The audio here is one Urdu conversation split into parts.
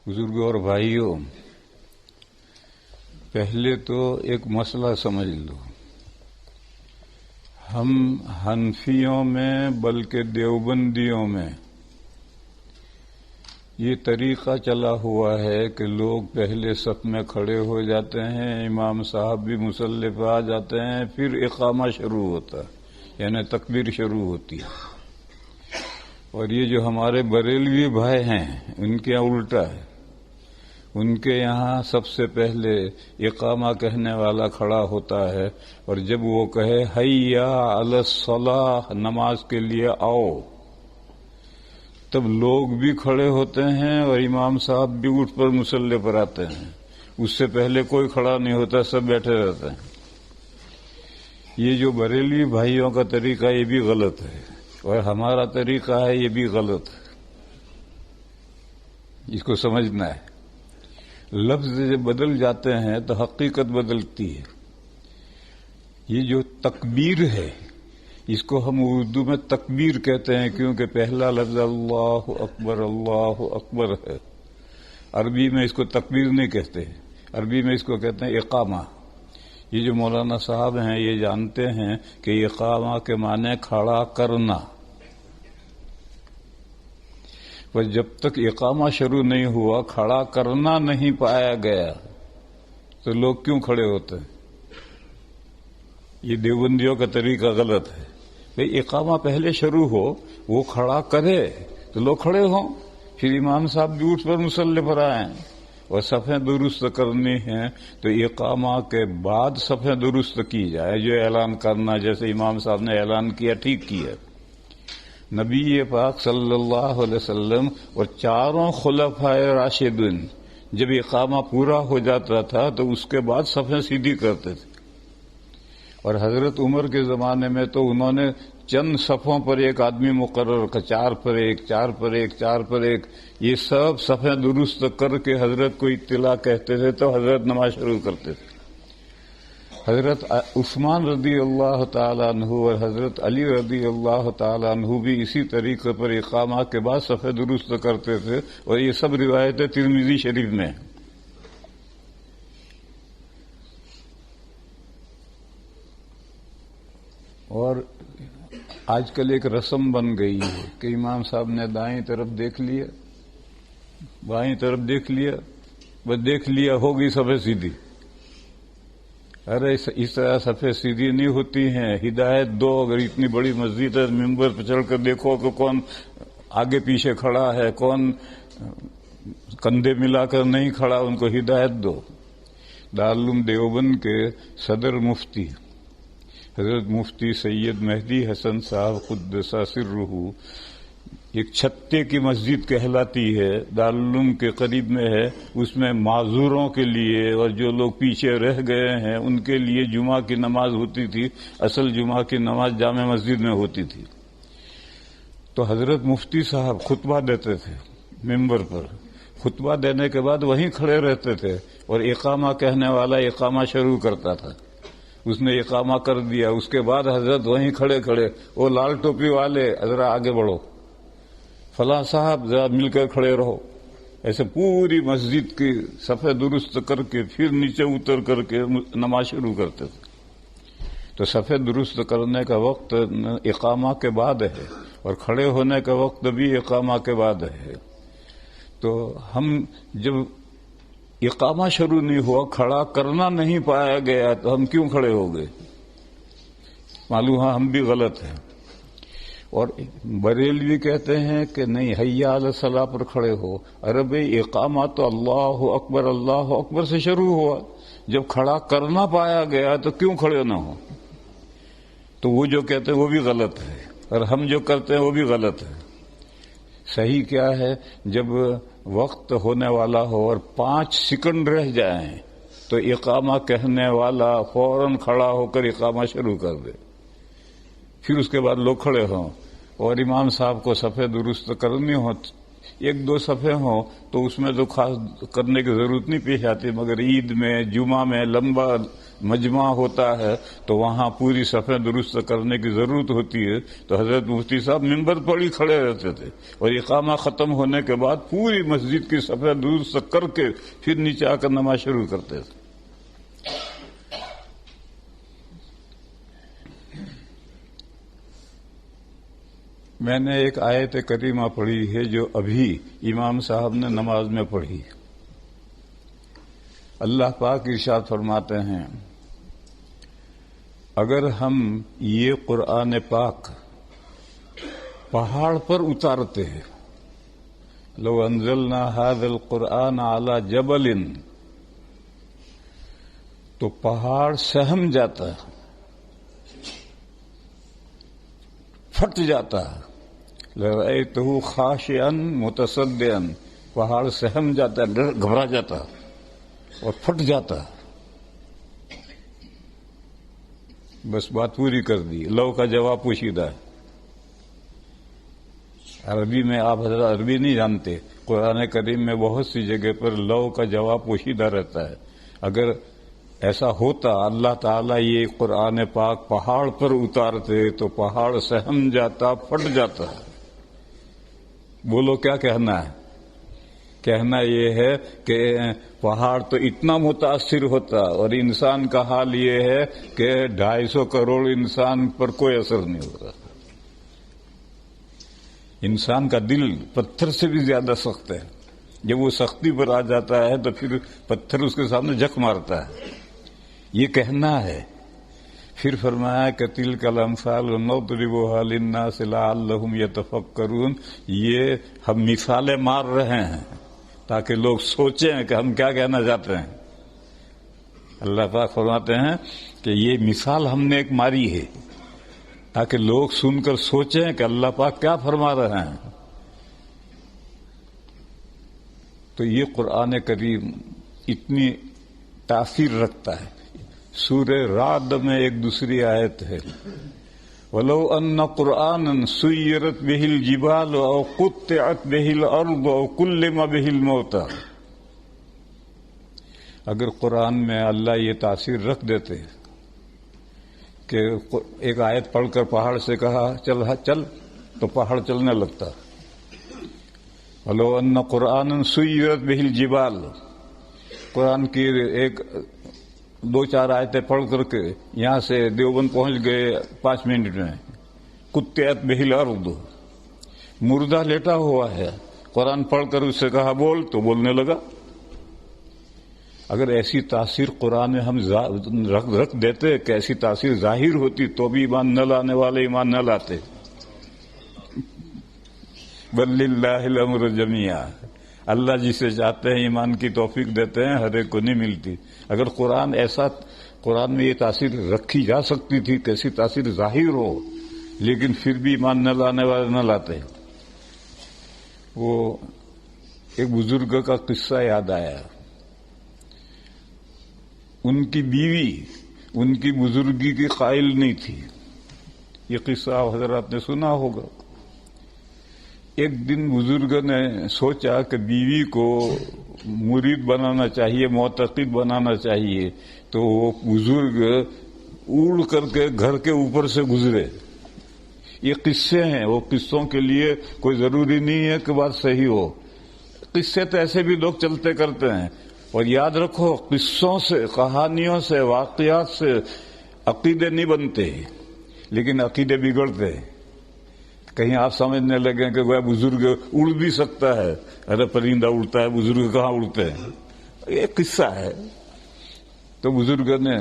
بزرگوں اور بھائیوں، پہلے تو ایک مسئلہ سمجھ لو، ہم حنفیوں میں بلکہ دیوبندیوں میں یہ طریقہ چلا ہوا ہے کہ لوگ پہلے صف میں کھڑے ہو جاتے ہیں، امام صاحب بھی مصلی پہ آ جاتے ہیں، پھر اقامہ شروع ہوتا ہے، یعنی تکبیر شروع ہوتی ہے۔ اور یہ جو ہمارے بریلوی بھائی ہیں ان کے یہاں الٹا ہے، ان کے یہاں سب سے پہلے اقامہ کہنے والا کھڑا ہوتا ہے، اور جب وہ کہے حیا علی الصلاۃ، نماز کے لیے آؤ، تب لوگ بھی کھڑے ہوتے ہیں اور امام صاحب بھی اٹھ پر مصلی پر آتے ہیں۔ اس سے پہلے کوئی کھڑا نہیں ہوتا، سب بیٹھے رہتے ہیں۔ یہ جو بریلوی بھائیوں کا طریقہ یہ بھی غلط ہے، اور ہمارا طریقہ ہے یہ بھی غلط ہے، اس کو سمجھنا ہے۔ لفظ جب بدل جاتے ہیں تو حقیقت بدلتی ہے۔ یہ جو تکبیر ہے اس کو ہم اردو میں تکبیر کہتے ہیں، کیونکہ پہلا لفظ اللہ اکبر ہے۔ عربی میں اس کو تکبیر نہیں کہتے، عربی میں اس کو کہتے ہیں اقامہ۔ یہ جو مولانا صاحب ہیں یہ جانتے ہیں کہ اقامہ کے معنی کھڑا کرنا، پر جب تک اقامہ شروع نہیں ہوا، کھڑا کرنا نہیں پایا گیا تو لوگ کیوں کھڑے ہوتے ہیں؟ یہ دیوبندیوں کا طریقہ غلط ہے۔ بھئی اقامہ پہلے شروع ہو، وہ کھڑا کرے تو لوگ کھڑے ہوں، پھر امام صاحب بھی اٹھ پر مصلی پر آئیں، اور صفیں درست کرنی ہیں تو اقامہ کے بعد صفیں درست کی جائے۔ جو اعلان کرنا، جیسے امام صاحب نے اعلان کیا، ٹھیک کیا۔ نبی پاک صلی اللہ علیہ وسلم اور چاروں خلفائے راشدین جب اقامہ پورا ہو جاتا تھا تو اس کے بعد صفیں سیدھی کرتے تھے، اور حضرت عمر کے زمانے میں تو انہوں نے چند صفوں پر ایک آدمی مقرر کر، چار پر ایک، یہ سب صفیں درست کر کے حضرت کو اطلاع کہتے تھے تو حضرت نماز شروع کرتے تھے۔ حضرت عثمان رضی اللہ تعالیٰ عنہ اور حضرت علی رضی اللہ تعالیٰ عنہ بھی اسی طریقے پر اقامہ کے بعد صفیں درست کرتے تھے، اور یہ سب روایتیں ترمذی شریف میں ہیں۔ اور آج کل ایک رسم بن گئی ہے کہ امام صاحب نے دائیں طرف دیکھ لیا، بائیں طرف دیکھ لیا، بس دیکھ لیا، ہو گئی صفیں سیدھی۔ ارے اس طرح صفیں سیدھی نہیں ہوتی ہیں، ہدایت دو۔ اگر اتنی بڑی مسجد ہے، ممبر پہ چڑھ کر دیکھو کہ کون آگے پیچھے کھڑا ہے، کون کندھے ملا کر نہیں کھڑا، ان کو ہدایت دو۔ دارالعلوم دیوبند کے صدر مفتی حضرت مفتی سید مہدی حسن صاحب قدس سرہ، ایک چھتے کی مسجد کہلاتی ہے، دارالعلوم کے قریب میں ہے، اس میں معذوروں کے لیے اور جو لوگ پیچھے رہ گئے ہیں ان کے لیے جمعہ کی نماز ہوتی تھی۔ اصل جمعہ کی نماز جامع مسجد میں ہوتی تھی۔ تو حضرت مفتی صاحب خطبہ دیتے تھے ممبر پر، خطبہ دینے کے بعد وہیں کھڑے رہتے تھے، اور اقامہ کہنے والا اقامہ شروع کرتا تھا۔ اس نے اقامہ کر دیا، اس کے بعد حضرت وہیں کھڑے وہ لال ٹوپی والے، ذرا آگے بڑھو، فلاں صاحب ذرا مل کر کھڑے رہو، ایسے پوری مسجد کی صفیں درست کر کے پھر نیچے اتر کر کے نماز شروع کرتے تھے۔ تو صفیں درست کرنے کا وقت اقامہ کے بعد ہے، اور کھڑے ہونے کا وقت بھی اقامہ کے بعد ہے۔ تو ہم جب اقامہ شروع نہیں ہوا، کھڑا کرنا نہیں پایا گیا، تو ہم کیوں کھڑے ہو گئے؟ معلوم ہے ہم بھی غلط ہیں۔ اور بریلوی کہتے ہیں کہ نہیں، حیا علی الصلاۃ پر کھڑے ہو۔ ارے بھئی اقامہ تو اللہ اکبر سے شروع ہوا، جب کھڑا کرنا پایا گیا تو کیوں کھڑے نہ ہو؟ تو وہ جو کہتے ہیں وہ بھی غلط ہے، اور ہم جو کرتے ہیں وہ بھی غلط ہے۔ صحیح کیا ہے؟ جب وقت ہونے والا ہو اور 5 سیکنڈ رہ جائیں تو اقامہ کہنے والا فوراً کھڑا ہو کر اقامہ شروع کر دے، پھر اس کے بعد لوگ کھڑے ہوں، اور امام صاحب کو صفیں درست کرنی ہو، 1-2 صفیں ہوں تو اس میں تو خاص کرنے کی ضرورت نہیں پیش آتی، مگر عید میں، جمعہ میں لمبا مجمع ہوتا ہے تو وہاں پوری صفیں درست کرنے کی ضرورت ہوتی ہے، تو حضرت مفتی صاحب منبر پر ہی کھڑے رہتے تھے اور اقامہ ختم ہونے کے بعد پوری مسجد کی صفیں درست کر کے پھر نیچے آ کر نماز شروع کرتے تھے۔ میں نے ایک آیت کریمہ پڑھی ہے جو ابھی امام صاحب نے نماز میں پڑھی۔ اللہ پاک ارشاد فرماتے ہیں، اگر ہم یہ قرآن پاک پہاڑ پر اتارتے ہیں، لو انزلنا هذا القرآن على جبل، تو پہاڑ سہم جاتا ہے، پھٹ جاتا ہے، لرأيته خاشعا متصدعا، پہاڑ سہم جاتا ہے، گھبرا جاتا ہے اور پھٹ جاتا ہے۔ بس بات پوری کر دی۔ لو کا جواب پوشیدہ ہے۔ عربی میں آپ حضرت عربی نہیں جانتے، قرآن کریم میں بہت سی جگہ پر لو کا جواب پوشیدہ رہتا ہے۔ اگر ایسا ہوتا اللہ تعالیٰ یہ قرآن پاک پہاڑ پر اتارتے تو پہاڑ سہم جاتا، پھٹ جاتا۔ بولو کیا کہنا ہے؟ کہنا یہ ہے کہ پہاڑ تو اتنا متاثر ہوتا اور انسان کا حال یہ ہے کہ 250 کروڑ انسان پر کوئی اثر نہیں ہوتا۔ انسان کا دل پتھر سے بھی زیادہ سخت ہے، جب وہ سختی پر آ جاتا ہے تو پھر پتھر اس کے سامنے جھک مارتا ہے۔ یہ کہنا ہے۔ پھر فرمایا کہ تلک الامثال نضربها للناس لعلهم يتفکرون، یہ ہم مثالیں مار رہے ہیں تاکہ لوگ سوچیں کہ ہم کیا کہنا چاہتے ہیں۔ اللہ پاک فرماتے ہیں کہ یہ مثال ہم نے ایک ماری ہے تاکہ لوگ سن کر سوچیں کہ اللہ پاک کیا فرما رہے ہیں۔ تو یہ قرآن کریم اتنی تاثیر رکھتا ہے۔ سورہ رعد میں ایک دوسری آیت ہے، وَلَوْ أَنَّ قُرْآنًا سُيِّرَتْ بِهِ الْجِبَالُ أَوْ قُطِّعَتْ بِهِ الْأَرْضُ أَوْ كُلِّمَ بِهِ الْمَوْتَى، اگر قرآن میں اللہ یہ تاثیر رکھ دیتے کہ ایک آیت پڑھ کر پہاڑ سے کہا چل تو پہاڑ چلنے لگتا۔ وَلَوْ أَنَّ قُرْآنًا سُيِّرَتْ بِهِ الْجِبَالُ، قرآن کی ایک 2-4 آیتیں پڑھ کر کے یہاں سے دیوبند پہنچ گئے 5 منٹ میں، قطعت بہ الارض، مردہ لیٹا ہوا ہے، قرآن پڑھ کر اس سے کہا بول تو بولنے لگا۔ اگر ایسی تاثیر قرآن میں ہم رکھ دیتے کہ ایسی تاثیر ظاہر ہوتی تو بھی ایمان نہ لانے والے ایمان نہ لاتے۔ بل للہ الامر جمیعا، اللہ جسے چاہتے ہیں ایمان کی توفیق دیتے ہیں، ہر ایک کو نہیں ملتی۔ اگر قرآن میں یہ تاثیر رکھی جا سکتی تھی کہ ایسی تاثیر ظاہر ہو لیکن پھر بھی ایمان نہ لانے والے نہ لاتے۔ وہ ایک بزرگ کا قصہ یاد آیا، ان کی بیوی ان کی بزرگی کی قائل نہیں تھی، یہ قصہ حضرات نے سنا ہوگا۔ ایک دن بزرگ نے سوچا کہ بیوی کو مرید بنانا چاہیے، معتقد بنانا چاہیے، تو وہ بزرگ اڑ کر کے گھر کے اوپر سے گزرے۔ یہ قصے ہیں، وہ قصوں کے لیے کوئی ضروری نہیں ہے کہ بات صحیح ہو، قصے تو ایسے بھی لوگ چلتے کرتے ہیں۔ اور یاد رکھو، قصوں سے، کہانیوں سے، واقعات سے عقیدے نہیں بنتے لیکن عقیدے بگڑتے۔ کہیں آپ سمجھنے لگیں کہ وہ بزرگ اڑ بھی سکتا ہے، ارے پرندہ اڑتا ہے، بزرگ کہاں اڑتے ہیں، یہ قصہ ہے۔ تو بزرگ نے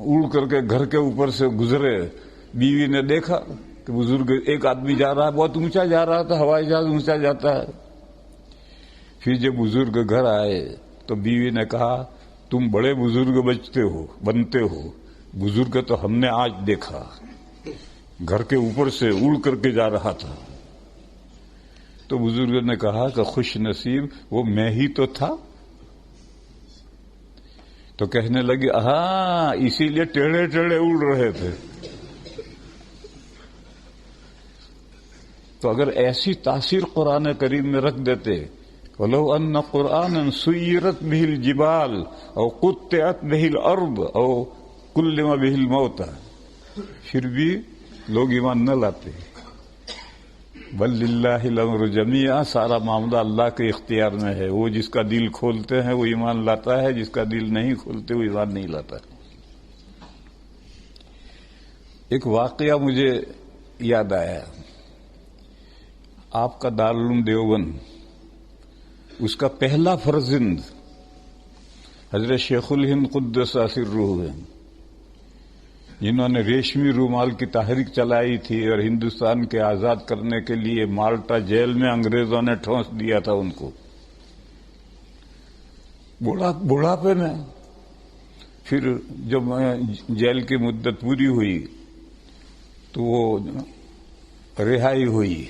اڑ کر کے گھر کے اوپر سے گزرے، بیوی نے دیکھا کہ بزرگ ایک آدمی جا رہا ہے، بہت اونچا جا رہا تھا، ہوائی جہاز اونچا جاتا ہے۔ پھر جب بزرگ گھر آئے تو بیوی نے کہا تم بڑے بزرگ بنتے ہو، بزرگ تو ہم نے آج دیکھا، گھر کے اوپر سے اڑ کر کے جا رہا تھا۔ تو بزرگ نے کہا کہ خوش نصیب وہ میں ہی تو تھا۔ تو کہنے لگی ہاں اسی لیے ٹیڑھے ٹیڑھے اڑ رہے تھے۔ تو اگر ایسی تاثیر قرآن کریم میں رکھ دیتے وَلَوْ أَنَّ قُرْآنًا سُيِّرَتْ بِهِ الْجِبَالُ أَوْ قُطِّعَتْ بِهِ الْأَرْضُ أَوْ كُلِّمَ بِهِ الْمَوْتَى، پھر بھی لوگ ایمان نہ لاتے. بل للہ الامر جمیعا، سارا معاملہ اللہ کے اختیار میں ہے. وہ جس کا دل کھولتے ہیں وہ ایمان لاتا ہے، جس کا دل نہیں کھولتے وہ ایمان نہیں لاتا. ایک واقعہ مجھے یاد آیا. آپ کا دارالعلوم دیوبند، اس کا پہلا فرزند حضرت شیخ الہند قدس سرہ ہے، جنہوں نے ریشمی رومال کی تحریک چلائی تھی اور ہندوستان کے آزاد کرنے کے لیے مالٹا جیل میں انگریزوں نے ٹھونس دیا تھا ان کو. بڑھاپے میں پھر جب جیل کی مدت پوری ہوئی تو وہ رہائی ہوئی،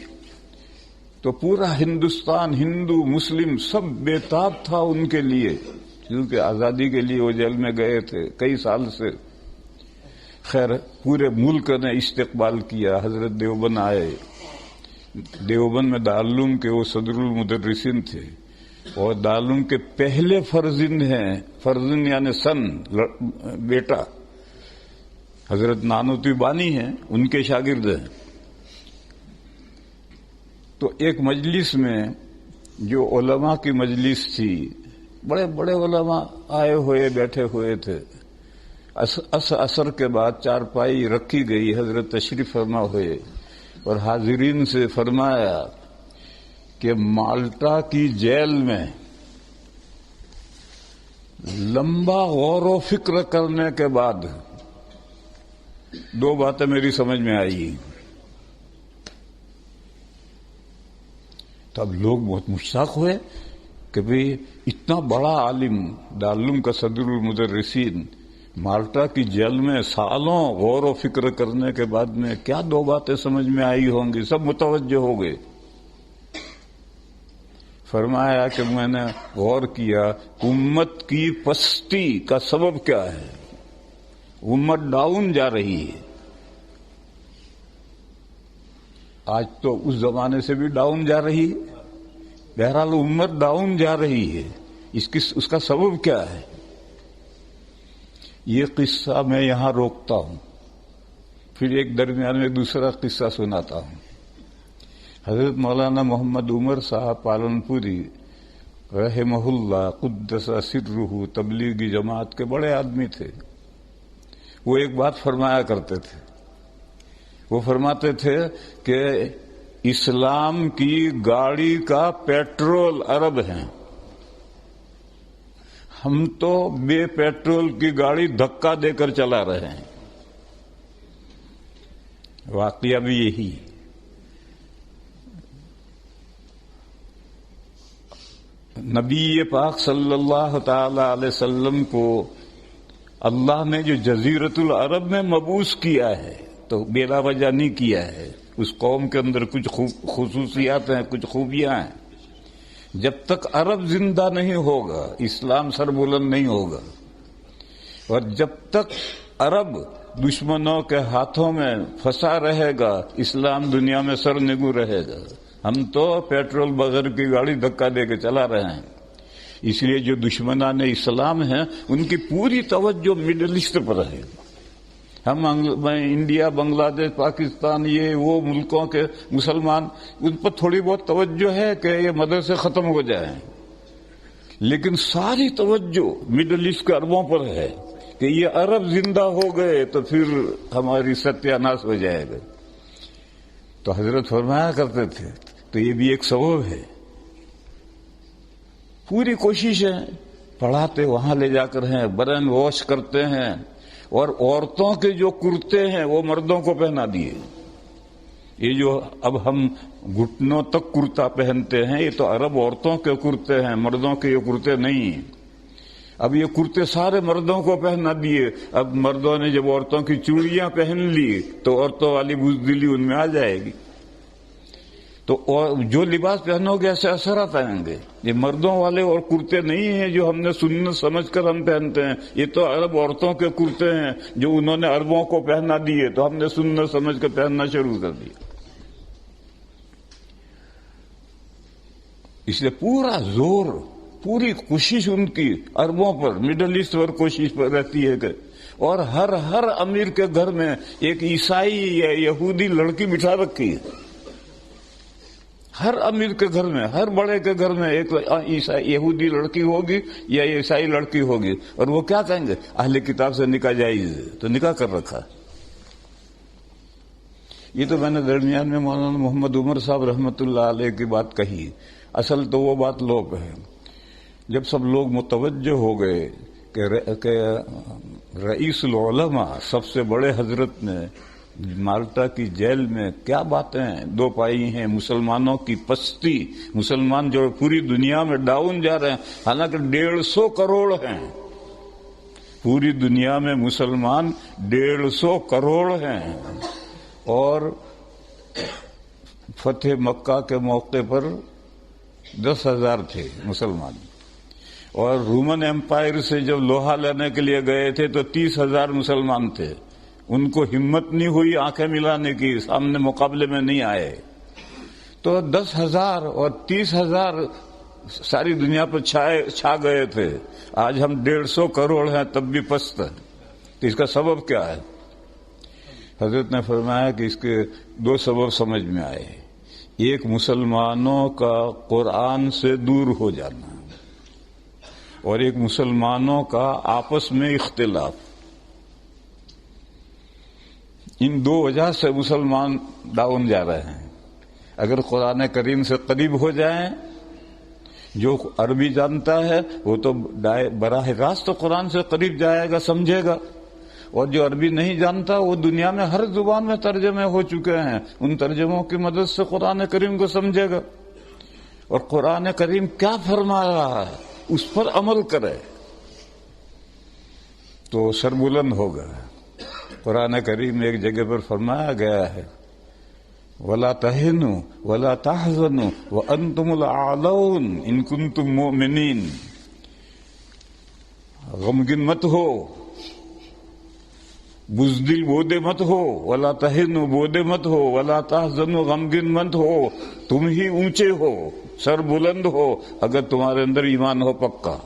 تو پورا ہندوستان، ہندو مسلم سب بےتاب تھا ان کے لیے، کیونکہ آزادی کے لیے وہ جیل میں گئے تھے کئی سال سے. خیر پورے ملک نے استقبال کیا. حضرت دیوبند آئے. دیوبند میں دارالعلوم کے وہ صدر المدرسین تھے اور دارالعلوم کے پہلے فرزند ہیں، فرزند یعنی سن، بیٹا حضرت نانوتوی بانی ہیں، ان کے شاگرد ہیں. تو ایک مجلس میں جو علماء کی مجلس تھی، بڑے بڑے علماء آئے ہوئے بیٹھے ہوئے تھے. عصر کے بعد چارپائی رکھی گئی، حضرت تشریف فرما ہوئے اور حاضرین سے فرمایا کہ مالٹا کی جیل میں لمبا غور و فکر کرنے کے بعد دو باتیں میری سمجھ میں آئی. تب لوگ بہت مشتاق ہوئے کہ بھئی اتنا بڑا عالم، دارالعلوم کا صدر المدرسین، مالٹا کی جیل میں سالوں غور و فکر کرنے کے بعد میں کیا دو باتیں سمجھ میں آئی ہوں گی. سب متوجہ ہو گئے. فرمایا کہ میں نے غور کیا، امت کی پستی کا سبب کیا ہے. امت ڈاؤن جا رہی ہے. آج تو اس زمانے سے بھی ڈاؤن جا رہی ہے. بہرحال امت ڈاؤن جا رہی ہے. اس کا سبب کیا ہے؟ یہ قصہ میں یہاں روکتا ہوں، پھر ایک درمیان میں دوسرا قصہ سناتا ہوں. حضرت مولانا محمد عمر صاحب پالنپوری رحمہ اللہ قدس سرہ تبلیغی جماعت کے بڑے آدمی تھے. وہ ایک بات فرمایا کرتے تھے. وہ فرماتے تھے کہ اسلام کی گاڑی کا پیٹرول ارب ہیں، ہم تو بے پیٹرول کی گاڑی دھکا دے کر چلا رہے ہیں. واقعہ بھی یہی. نبی پاک صلی اللہ تعالی علیہ وسلم کو اللہ نے جو جزیرت العرب میں مبعوث کیا ہے تو بلا وجہ نہیں کیا ہے. اس قوم کے اندر کچھ خصوصیات ہیں، کچھ خوبیاں ہیں. جب تک عرب زندہ نہیں ہوگا اسلام سربلند نہیں ہوگا، اور جب تک عرب دشمنوں کے ہاتھوں میں پھنسا رہے گا اسلام دنیا میں سرنگوں رہے گا. ہم تو پیٹرول بغیر کی گاڑی دھکا دے کے چلا رہے ہیں. اس لیے جو دشمنان اسلام ہیں ان کی پوری توجہ مڈل ایسٹ پر ہے. ہم انڈیا، بنگلہ دیش، پاکستان، یہ وہ ملکوں کے مسلمان، ان پر تھوڑی بہت توجہ ہے کہ یہ مدرسے ختم ہو جائیں، لیکن ساری توجہ مڈل ایسٹ کے عربوں پر ہے کہ یہ عرب زندہ ہو گئے تو پھر ہماری ستیہ ناش ہو جائے گا. تو حضرت فرمایا کرتے تھے تو یہ بھی ایک سبب ہے. پوری کوشش ہے، پڑھاتے وہاں لے جا کر ہیں، برن واش کرتے ہیں، اور عورتوں کے جو کرتے ہیں وہ مردوں کو پہنا دیے. یہ جو اب ہم گھٹنوں تک کرتا پہنتے ہیں یہ تو عرب عورتوں کے کرتے ہیں، مردوں کے یہ کرتے نہیں. اب یہ کرتے سارے مردوں کو پہنا دیے. اب مردوں نے جب عورتوں کی چوڑیاں پہن لی تو عورتوں والی بزدلی ان میں آ جائے گی. تو جو لباس پہنو گے ایسے اثرات آئیں گے. یہ مردوں والے اور کرتے نہیں ہیں جو ہم نے سنت سمجھ کر ہم پہنتے ہیں، یہ تو عرب عورتوں کے کرتے ہیں جو انہوں نے عربوں کو پہنا دیے تو ہم نے سنت سمجھ کر پہننا شروع کر دیا. اس لیے پورا زور، پوری کوشش ان کی عربوں پر، مڈل ایسٹ پر کوشش پر رہتی ہے کہ، اور ہر امیر کے گھر میں ایک عیسائی یا یہودی لڑکی بٹھا رکھی ہے. ہر امیر کے گھر میں، ہر بڑے کے گھر میں ایک یہودی لڑکی ہوگی یا عیسائی لڑکی ہوگی. اور وہ کیا کہیں گے؟ اہل کتاب سے نکاح جائز ہے، تو نکاح کر رکھا. یہ تو میں نے درمیان میں مولانا محمد عمر صاحب رحمۃ اللہ علیہ کی بات کہی. اصل تو وہ بات لوگ ہے. جب سب لوگ متوجہ ہو گئے کہ رئیس العلماء، سب سے بڑے حضرت نے مالٹا کی جیل میں کیا باتیں دو پائی ہیں، مسلمانوں کی پستی، مسلمان جو پوری دنیا میں ڈاؤن جا رہے ہیں، حالانکہ 150 کروڑ ہیں پوری دنیا میں، مسلمان 150 کروڑ ہیں. اور فتح مکہ کے موقع پر 10,000 تھے مسلمان، اور رومن ایمپائر سے جب لوہا لینے کے لیے گئے تھے تو 30,000 مسلمان تھے. ان کو ہمت نہیں ہوئی آنکھیں ملانے کی، سامنے مقابلے میں نہیں آئے. تو 10,000 اور 30,000 ساری دنیا پر چھا گئے تھے. آج ہم 150 کروڑ ہیں تب بھی پست ہیں. تو اس کا سبب کیا ہے؟ حضرت نے فرمایا کہ اس کے 2 سبب سمجھ میں آئے. ایک، مسلمانوں کا قرآن سے دور ہو جانا، اور ایک مسلمانوں کا آپس میں اختلاف. ان 2 وجہ سے مسلمان ڈاؤن جا رہے ہیں. اگر قرآن کریم سے قریب ہو جائیں، جو عربی جانتا ہے وہ تو براہ راست تو قرآن سے قریب جائے گا، سمجھے گا. اور جو عربی نہیں جانتا وہ دنیا میں ہر زبان میں ترجمے ہو چکے ہیں، ان ترجموں کی مدد سے قرآن کریم کو سمجھے گا. اور قرآن کریم کیا فرما رہا ہے اس پر عمل کرے تو سربلند ہوگا. قرآن کریم میں ایک جگہ پر فرمایا گیا ہے، وَلَا تَهِنُوا وَلَا تَحْزَنُوا وَأَنْتُمُ الْأَعْلَوْنَ إِن كُنتُم مُؤْمِنِينَ. غمگن مت ہو، بزدل بودے مت ہو، وَلَا تَهِنُوا بودے مت ہو، وَلَا تَحْزَنُوا غمگن مت ہو. تم ہی اونچے ہو، سر بلند ہو. اگر تمہارے اندر ایمان ہو پکا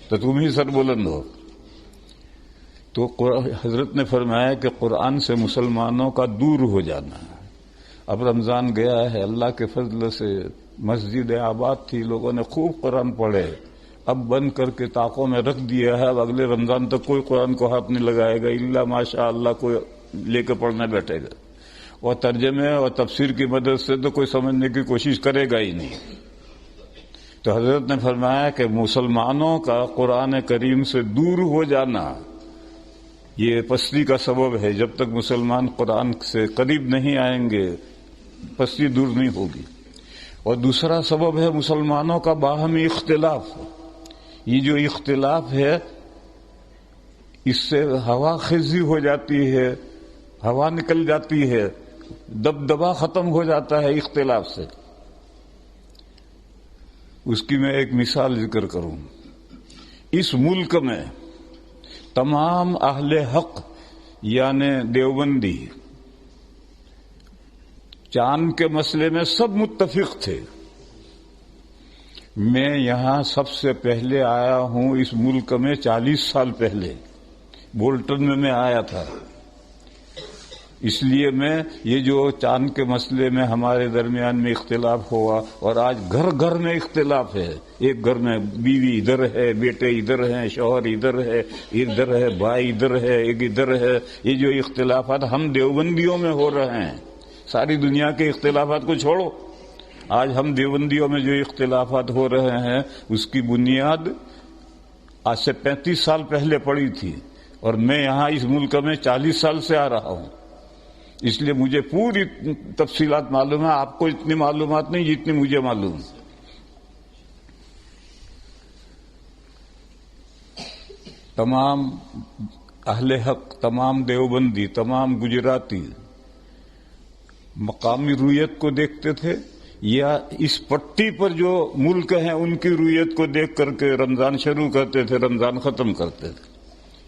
تو تم ہی سر بلند ہو. تو حضرت نے فرمایا کہ قرآن سے مسلمانوں کا دور ہو جانا. اب رمضان گیا ہے، اللہ کے فضل سے مسجد آباد تھی، لوگوں نے خوب قرآن پڑھے. اب بند کر کے طاقوں میں رکھ دیا ہے. اب اگلے رمضان تک کوئی قرآن کو ہاتھ نہیں لگائے گا، الا ماشاء اللہ کوئی لے کے پڑھنے بیٹھے گا. اور ترجمے اور تفسیر کی مدد سے تو کوئی سمجھنے کی کوشش کرے گا ہی نہیں. تو حضرت نے فرمایا کہ مسلمانوں کا قرآن کریم سے دور ہو جانا یہ پستی کا سبب ہے. جب تک مسلمان قرآن سے قریب نہیں آئیں گے پستی دور نہیں ہوگی. اور دوسرا سبب ہے مسلمانوں کا باہمی اختلاف. یہ جو اختلاف ہے اس سے ہوا خزی ہو جاتی ہے، ہوا نکل جاتی ہے، دبدبا ختم ہو جاتا ہے اختلاف سے. اس کی میں ایک مثال ذکر کروں. اس ملک میں تمام اہل حق یعنی دیوبندی چاند کے مسئلے میں سب متفق تھے. میں یہاں سب سے پہلے آیا ہوں اس ملک میں 40 سال پہلے، بولٹن میں آیا تھا. اس لیے میں یہ جو چاند کے مسئلے میں ہمارے درمیان میں اختلاف ہوا، اور آج گھر گھر میں اختلاف ہے. ایک گھر میں بیوی ادھر ہے، بیٹے ادھر ہیں، شوہر ادھر ہے، بھائی ادھر ہے، ایک ادھر ہے. یہ جو اختلافات ہم دیوبندیوں میں ہو رہے ہیں، ساری دنیا کے اختلافات کو چھوڑو، آج ہم دیوبندیوں میں جو اختلافات ہو رہے ہیں اس کی بنیاد آج سے 35 سال پہلے پڑی تھی. اور میں یہاں اس ملک میں 40 سال سے آ رہا ہوں، اس لیے مجھے پوری تفصیلات معلوم ہے. آپ کو اتنی معلومات نہیں جتنی مجھے معلوم. تمام اہل حق، تمام دیوبندی، تمام گجراتی مقامی رویت کو دیکھتے تھے یا اس پٹی پر جو ملک ہیں ان کی رویت کو دیکھ کر کے رمضان شروع کرتے تھے، رمضان ختم کرتے تھے.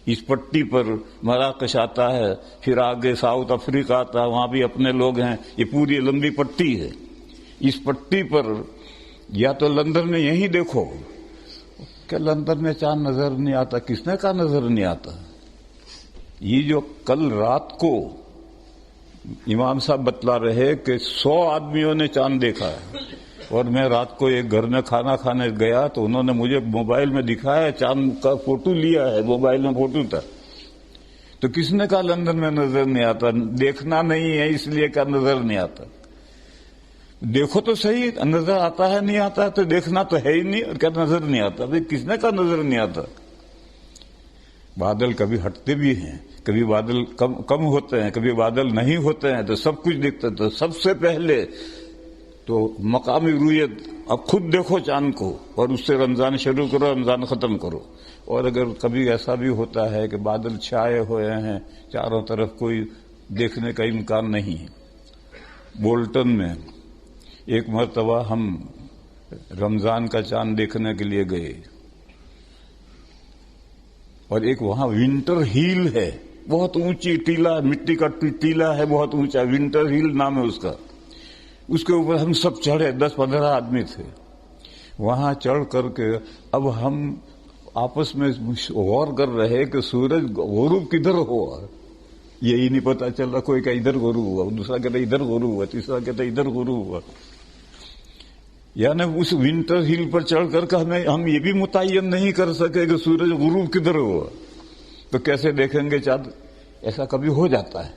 اس پٹی پر مراکش آتا ہے، پھر آگے ساؤتھ افریقہ آتا ہے، وہاں بھی اپنے لوگ ہیں. یہ پوری لمبی پٹی ہے. اس پٹی پر یا تو لندن میں یہیں دیکھو کہ لندن میں چاند نظر نہیں آتا. کس نے کہا نظر نہیں آتا؟ یہ جو کل رات کو امام صاحب بتلا رہے کہ 100 آدمیوں نے چاند دیکھا ہے، اور میں رات کو ایک گھر میں کھانا کھانے گیا تو انہوں نے مجھے موبائل میں دکھایا، چاند کا فوٹو لیا ہے، موبائل میں فوٹو تھا. تو کس نے کہا لندن میں نظر نہیں آتا؟ دیکھنا نہیں ہے اس لیے کہا نظر نہیں آتا. دیکھو تو صحیح، نظر آتا ہے نہیں آتا ہے تو دیکھنا تو ہے ہی نہیں، اور کیا نظر نہیں آتا؟ بھائی کس نے کہا نظر نہیں آتا؟ بادل کبھی ہٹتے بھی ہیں، کبھی بادل کم ہوتے ہیں، کبھی بادل نہیں ہوتے ہیں، تو سب کچھ دکھتا ہے. تو سب سے پہلے تو مقامی رویت، اب خود دیکھو چاند کو اور اس سے رمضان شروع کرو، رمضان ختم کرو. اور اگر کبھی ایسا بھی ہوتا ہے کہ بادل چھائے ہوئے ہیں، چاروں طرف کوئی دیکھنے کا امکان نہیں ہے. بولٹن میں ایک مرتبہ ہم رمضان کا چاند دیکھنے کے لیے گئے، اور ایک وہاں ونٹر ہیل ہے، بہت اونچی ٹیلا، مٹی کا ٹیلا ہے بہت اونچا، ونٹر ہیل نام ہے اس کا. اس کے اوپر ہم سب چڑھے، 10-15 آدمی تھے. وہاں چڑھ کر کے اب ہم آپس میں غور کر رہے کہ سورج غروب کدھر ہوا، یہی نہیں پتا چل رہا. کوئی کہ ادھر غروب ہوا، دوسرا کہتا ادھر غروب ہوا، تیسرا کہتا ادھر غروب ہوا. یعنی اس ونٹر ہل پر چڑھ کر کے ہم یہ بھی متعین نہیں کر سکے کہ سورج غروب کدھر ہوا، تو کیسے دیکھیں گے چاند؟ ایسا کبھی ہو جاتا ہے.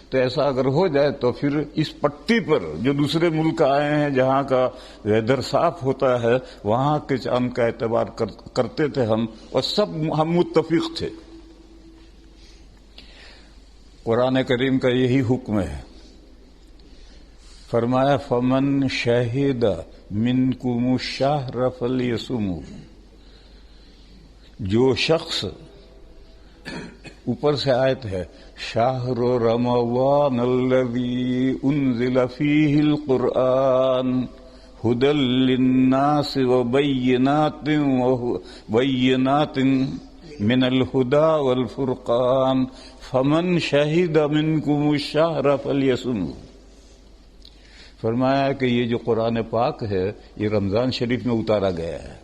تو ایسا اگر ہو جائے تو پھر اس پٹی پر جو دوسرے ملک آئے ہیں جہاں کا ویدر صاف ہوتا ہے، وہاں کے چاند کا اعتبار کرتے تھے ہم، اور سب ہم متفق تھے. قرآن کریم کا یہی حکم ہے. فرمایا فمن شہد منکم الشہر فلیصمہ، جو شخص، اوپر سے آیت ہے شہر رمضان الذی انزل فیہ القرآن ہدی للناس وبینات من الہدی والفرقان فمن شہد منکم الشہر فلیصمہ. فرمایا کہ یہ جو قرآن پاک ہے یہ رمضان شریف میں اتارا گیا ہے،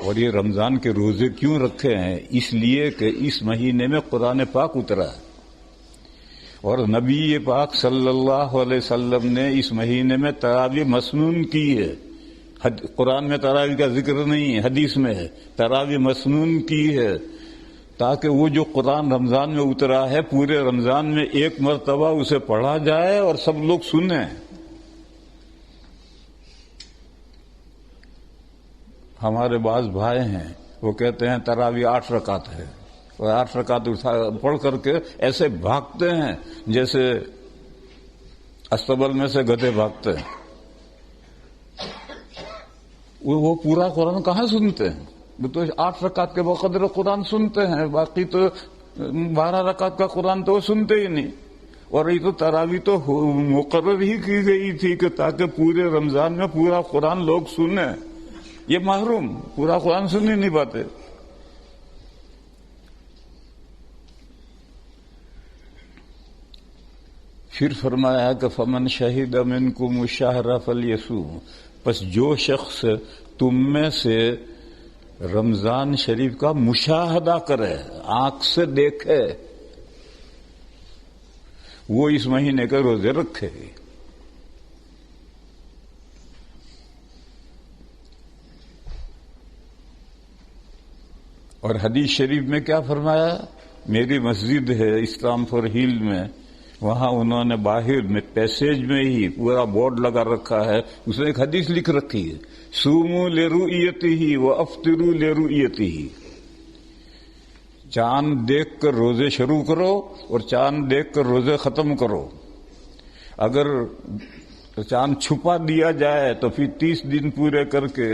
اور یہ رمضان کے روزے کیوں رکھے ہیں؟ اس لیے کہ اس مہینے میں قرآن پاک اترا ہے، اور نبی پاک صلی اللہ علیہ وسلم نے اس مہینے میں تراویح مسنون کی ہے. قرآن میں تراویح کا ذکر نہیں ہے، حدیث میں ہے، تراویح مسنون کی ہے، تاکہ وہ جو قرآن رمضان میں اترا ہے پورے رمضان میں ایک مرتبہ اسے پڑھا جائے اور سب لوگ سنیں. ہمارے بعض بھائی ہیں وہ کہتے ہیں تراویح 8 رکعت ہے، اور 8 رکعت پڑھ کر کے ایسے بھاگتے ہیں جیسے استبل میں سے گدھے بھاگتے ہیں. وہ پورا قرآن کہاں سنتے ہیں؟ وہ تو 8 رکعت کے بقدر قرآن سنتے ہیں، باقی تو 12 رکعت کا قرآن تو وہ سنتے ہی نہیں. اور یہ تو تراویح تو مقرر ہی کی گئی تھی کہ تاکہ پورے رمضان میں پورا قرآن لوگ سنیں. یہ محروم پورا قرآن سن ہی نہیں پاتے. پھر فرمایا کہ فمن شہد منکم الشہر فلیصوم، پس جو شخص تم میں سے رمضان شریف کا مشاہدہ کرے، آنکھ سے دیکھے، وہ اس مہینے کے روزے رکھے. اور حدیث شریف میں کیا فرمایا؟ میری مسجد ہے اسلام فور ہیل میں، وہاں انہوں نے باہر میں پیسیج میں ہی پورا بورڈ لگا رکھا ہے، اس نے ایک حدیث لکھ رکھی ہے صوموا لرؤیتہ وافطروا لرؤیتہ، چاند دیکھ کر روزے شروع کرو اور چاند دیکھ کر روزے ختم کرو. اگر چاند چھپا دیا جائے تو پھر 30 دن پورے کر کے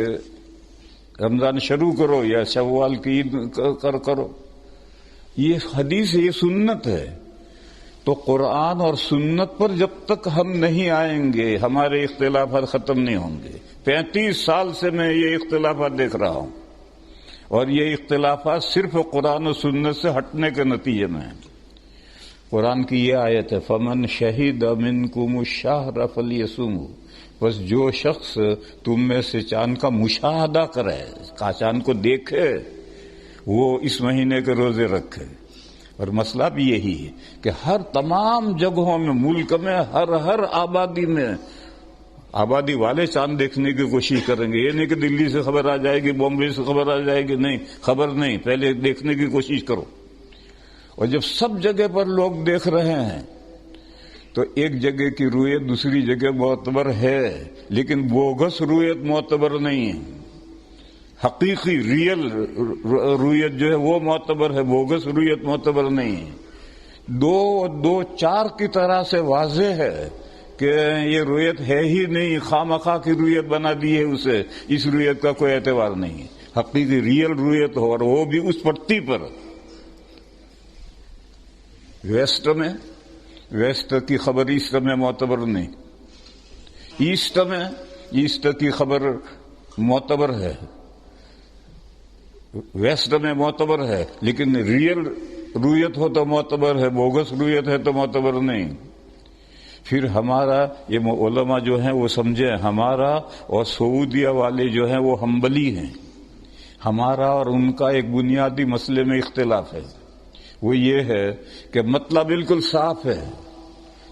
رمضان شروع کرو یا شوال کی عید کرو. یہ حدیث ہے، یہ سنت ہے. تو قرآن اور سنت پر جب تک ہم نہیں آئیں گے ہمارے اختلافات ختم نہیں ہوں گے. 35 سال سے میں یہ اختلافات دیکھ رہا ہوں، اور یہ اختلافات صرف قرآن و سنت سے ہٹنے کے نتیجے میں ہیں. قرآن کی یہ آیت ہے فمن شہد منکم الشہر فلیصمہ، بس جو شخص تم میں سے چاند کا مشاہدہ کرے، چاند کو دیکھے، وہ اس مہینے کے روزے رکھے۔ اور مسئلہ بھی یہی ہے کہ ہر تمام جگہوں میں، ملک میں، ہر آبادی میں آبادی والے چاند دیکھنے کی کوشش کریں گے۔ یہ نہیں کہ دلی سے خبر آ جائے گی، بامبے سے خبر آ جائے گی، نہیں، خبر نہیں، پہلے دیکھنے کی کوشش کرو۔ اور جب سب جگہ پر لوگ دیکھ رہے ہیں تو ایک جگہ کی رویت دوسری جگہ معتبر ہے، لیکن بوگس رویت معتبر نہیں ہے۔ حقیقی ریئل رویت جو ہے وہ معتبر ہے، بوگس رویت معتبر نہیں ہے۔ دو چار کی طرح سے واضح ہے کہ یہ رویت ہے ہی نہیں، خواہ کی رویت بنا دی ہے اسے، اس رویت کا کوئی اعتبار نہیں ہے۔ حقیقی ریئل رویت ہو، اور وہ بھی اس پٹی پر۔ ویسٹ کی خبر ایسٹ میں معتبر نہیں، ایسٹ کی خبر معتبر ہے، ویسٹ میں معتبر ہے، لیکن ریئل رویت ہو تو معتبر ہے، بوگس رویت ہے تو معتبر نہیں۔ پھر ہمارا یہ علماء جو ہیں وہ سمجھیں، ہمارا اور سعودیہ والے جو ہیں وہ ہمبلی ہیں۔ ہمارا اور ان کا ایک بنیادی مسئلے میں اختلاف ہے، وہ یہ ہے کہ مطلب بالکل صاف ہے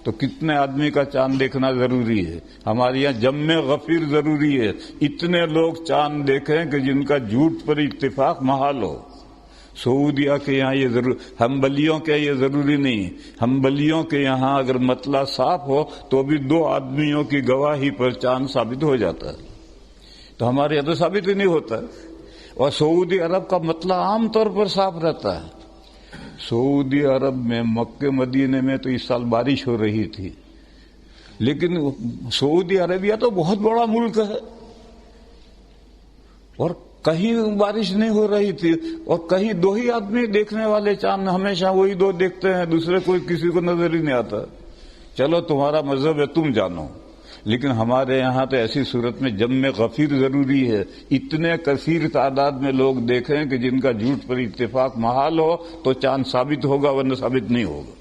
تو کتنے آدمی کا چاند دیکھنا ضروری ہے؟ ہمارے یہاں جم غفیر ضروری ہے، اتنے لوگ چاند دیکھیں کہ جن کا جھوٹ پر اتفاق محال ہو۔ سعودیہ کے یہاں یہ ضرور، ہمبلیوں کے یہ ضروری نہیں۔ ہمبلیوں کے یہاں اگر مطلع صاف ہو تو بھی 2 آدمیوں کی گواہی پر چاند ثابت ہو جاتا ہے، تو ہمارے یہاں تو ثابت ہی نہیں ہوتا۔ اور سعودی عرب کا مطلع عام طور پر صاف رہتا ہے۔ سعودی عرب میں، مکہ مدینے میں تو اس سال بارش ہو رہی تھی، لیکن سعودی عربیہ تو بہت بڑا ملک ہے، اور کہیں بارش نہیں ہو رہی تھی، اور کہیں 2 ہی آدمی دیکھنے والے چاند، ہمیشہ وہی 2 دیکھتے ہیں، دوسرے کوئی کسی کو نظر ہی نہیں آتا۔ چلو تمہارا مذہب ہے، تم جانو، لیکن ہمارے یہاں تو ایسی صورت میں جم غفیر ضروری ہے، اتنے کثیر تعداد میں لوگ دیکھیں کہ جن کا جھوٹ پر اتفاق محال ہو تو چاند ثابت ہوگا، ورنہ ثابت نہیں ہوگا۔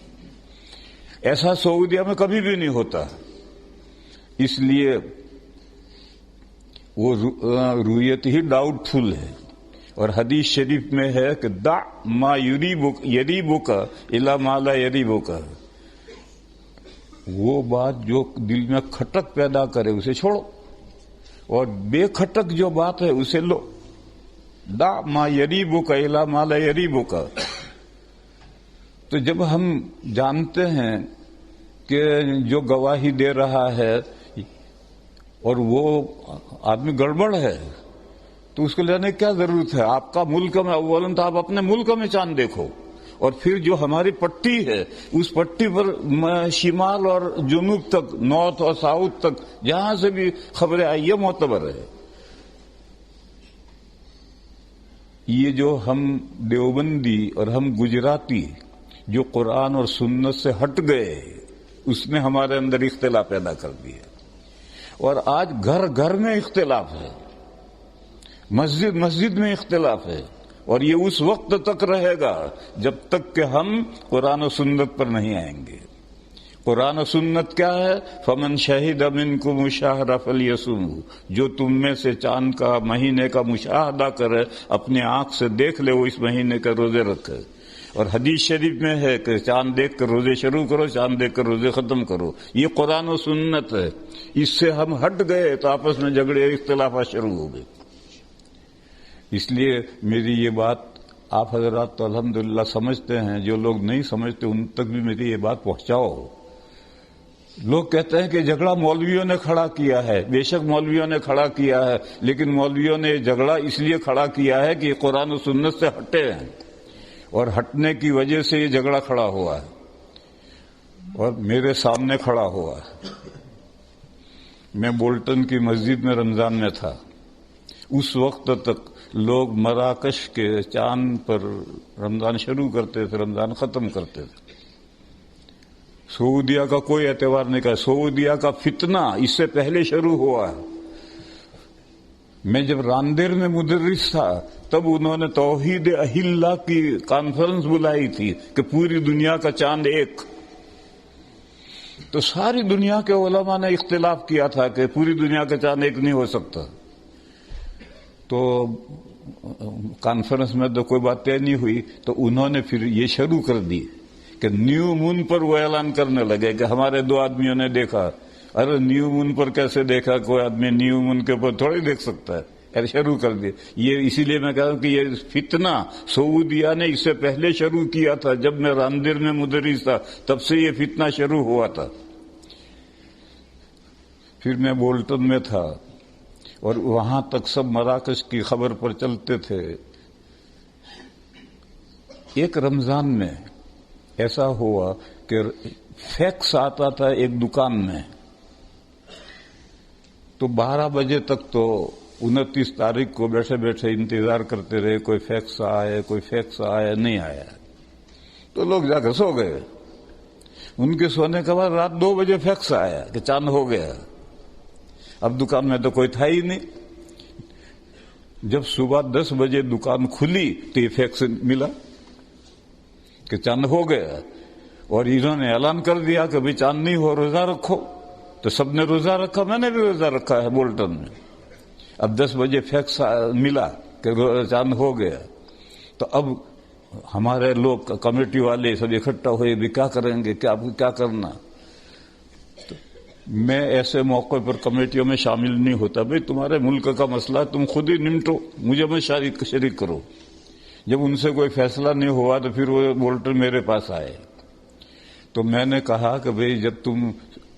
ایسا سعودیہ میں کبھی بھی نہیں ہوتا، اس لیے وہ رویت ہی ڈاؤٹ فل ہے۔ اور حدیث شریف میں ہے کہ دع ما یریبک الی ما لا یریبک، وہ بات جو دل میں کھٹک پیدا کرے اسے چھوڑو، اور بے کھٹک جو بات ہے اسے لو۔ دع ما یریبک الی ما لا یریبک۔ تو جب ہم جانتے ہیں کہ جو گواہی دے رہا ہے اور وہ آدمی گڑبڑ ہے تو اس کو لینے کی کیا ضرورت ہے؟ آپ کا ملک میں اولن تو آپ اپنے ملک میں چاند دیکھو، اور پھر جو ہماری پٹی ہے اس پٹی پر شمال اور جنوب تک، نارتھ اور ساؤتھ تک جہاں سے بھی خبریں آئی یہ معتبر ہے۔ یہ جو ہم دیوبندی اور ہم گجراتی جو قرآن اور سنت سے ہٹ گئے، اس نے ہمارے اندر اختلاف پیدا کر دیا، اور آج گھر گھر میں اختلاف ہے، مسجد مسجد میں اختلاف ہے، اور یہ اس وقت تک رہے گا جب تک کہ ہم قرآن و سنت پر نہیں آئیں گے۔ قرآن و سنت کیا ہے؟ فمن شہد منکم الشہر فلیصمہ، جو تم میں سے چاند کا، مہینے کا مشاہدہ کرے، اپنے آنکھ سے دیکھ لے، وہ اس مہینے کے روزے رکھے۔ اور حدیث شریف میں ہے کہ چاند دیکھ کر روزے شروع کرو، چاند دیکھ کر روزے ختم کرو۔ یہ قرآن و سنت ہے، اس سے ہم ہٹ گئے تو آپس میں جھگڑے، اختلافات شروع ہو گئے۔ اس لیے میری یہ بات آپ حضرات تو الحمدللہ سمجھتے ہیں، جو لوگ نہیں سمجھتے ان تک بھی میری یہ بات پہنچاؤ۔ لوگ کہتے ہیں کہ جھگڑا مولویوں نے کھڑا کیا ہے، بے شک مولویوں نے کھڑا کیا ہے، لیکن مولویوں نے جھگڑا اس لیے کھڑا کیا ہے کہ یہ قرآن و سنت سے ہٹے ہیں، اور ہٹنے کی وجہ سے یہ جھگڑا کھڑا ہوا ہے، اور میرے سامنے کھڑا ہوا ہے۔ میں بولٹن کی مسجد میں رمضان میں تھا، اس وقت تک لوگ مراکش کے چاند پر رمضان شروع کرتے تھے، رمضان ختم کرتے تھے۔ سعودیہ کا کوئی اعتبار نہیں کیا، سعودیہ کا فتنہ اس سے پہلے شروع ہوا ہے۔ میں جب راندیر میں مدرس تھا تب انہوں نے توحید اہلہ کی کانفرنس بلائی تھی کہ پوری دنیا کا چاند ایک، تو ساری دنیا کے علماء نے اختلاف کیا تھا کہ پوری دنیا کا چاند ایک نہیں ہو سکتا. تو کانفرنس میں تو کوئی بات طے نہیں ہوئی، تو انہوں نے پھر یہ شروع کر دی کہ نیو مون پر وہ اعلان کرنے لگے کہ ہمارے 2 آدمیوں نے دیکھا. ارے نیو مون پر کیسے دیکھا؟ کوئی آدمی نیو مون کے اوپر تھوڑی دیکھ سکتا ہے. ارے شروع کر دی. یہ اسی لیے میں کہہ رہا ہوں کہ یہ فتنہ سعودیہ نے اس سے پہلے شروع کیا تھا. جب میں راندر میں مدرس تھا تب سے یہ فتنہ شروع ہوا تھا. پھر میں بولٹن میں تھا اور وہاں تک سب مراکش کی خبر پر چلتے تھے. ایک رمضان میں ایسا ہوا کہ فیکس آتا تھا ایک دکان میں، تو 12 بجے تک تو 29 تاریخ کو بیٹھے بیٹھے انتظار کرتے رہے، کوئی فیکس آئے کوئی فیکس آئے، نہیں آیا. تو لوگ جا کر سو گئے. ان کے سونے کے بعد رات 2 بجے فیکس آیا کہ چاند ہو گیا. اب دکان میں تو کوئی تھا ہی نہیں. جب صبح 10 بجے دکان کھلی تو یہ فیکس ملا کہ چاند ہو گیا، اور انہوں نے اعلان کر دیا کہ بھئی چاند نہیں ہو، روزہ رکھو. تو سب نے روزہ رکھا، میں نے بھی روزہ رکھا ہے بولٹن میں. اب 10 بجے فیکس ملا کہ چاند ہو گیا. تو اب ہمارے لوگ کمیٹی والے سب اکٹھا ہوئے، بھی کیا کریں گے، کیا کرنا. تو میں ایسے موقع پر کمیٹیوں میں شامل نہیں ہوتا. بھئی تمہارے ملک کا مسئلہ تم خود ہی نمٹو، مجھے میں شریک کرو. جب ان سے کوئی فیصلہ نہیں ہوا تو پھر وہ بولٹن میرے پاس آئے. تو میں نے کہا کہ بھئی جب تم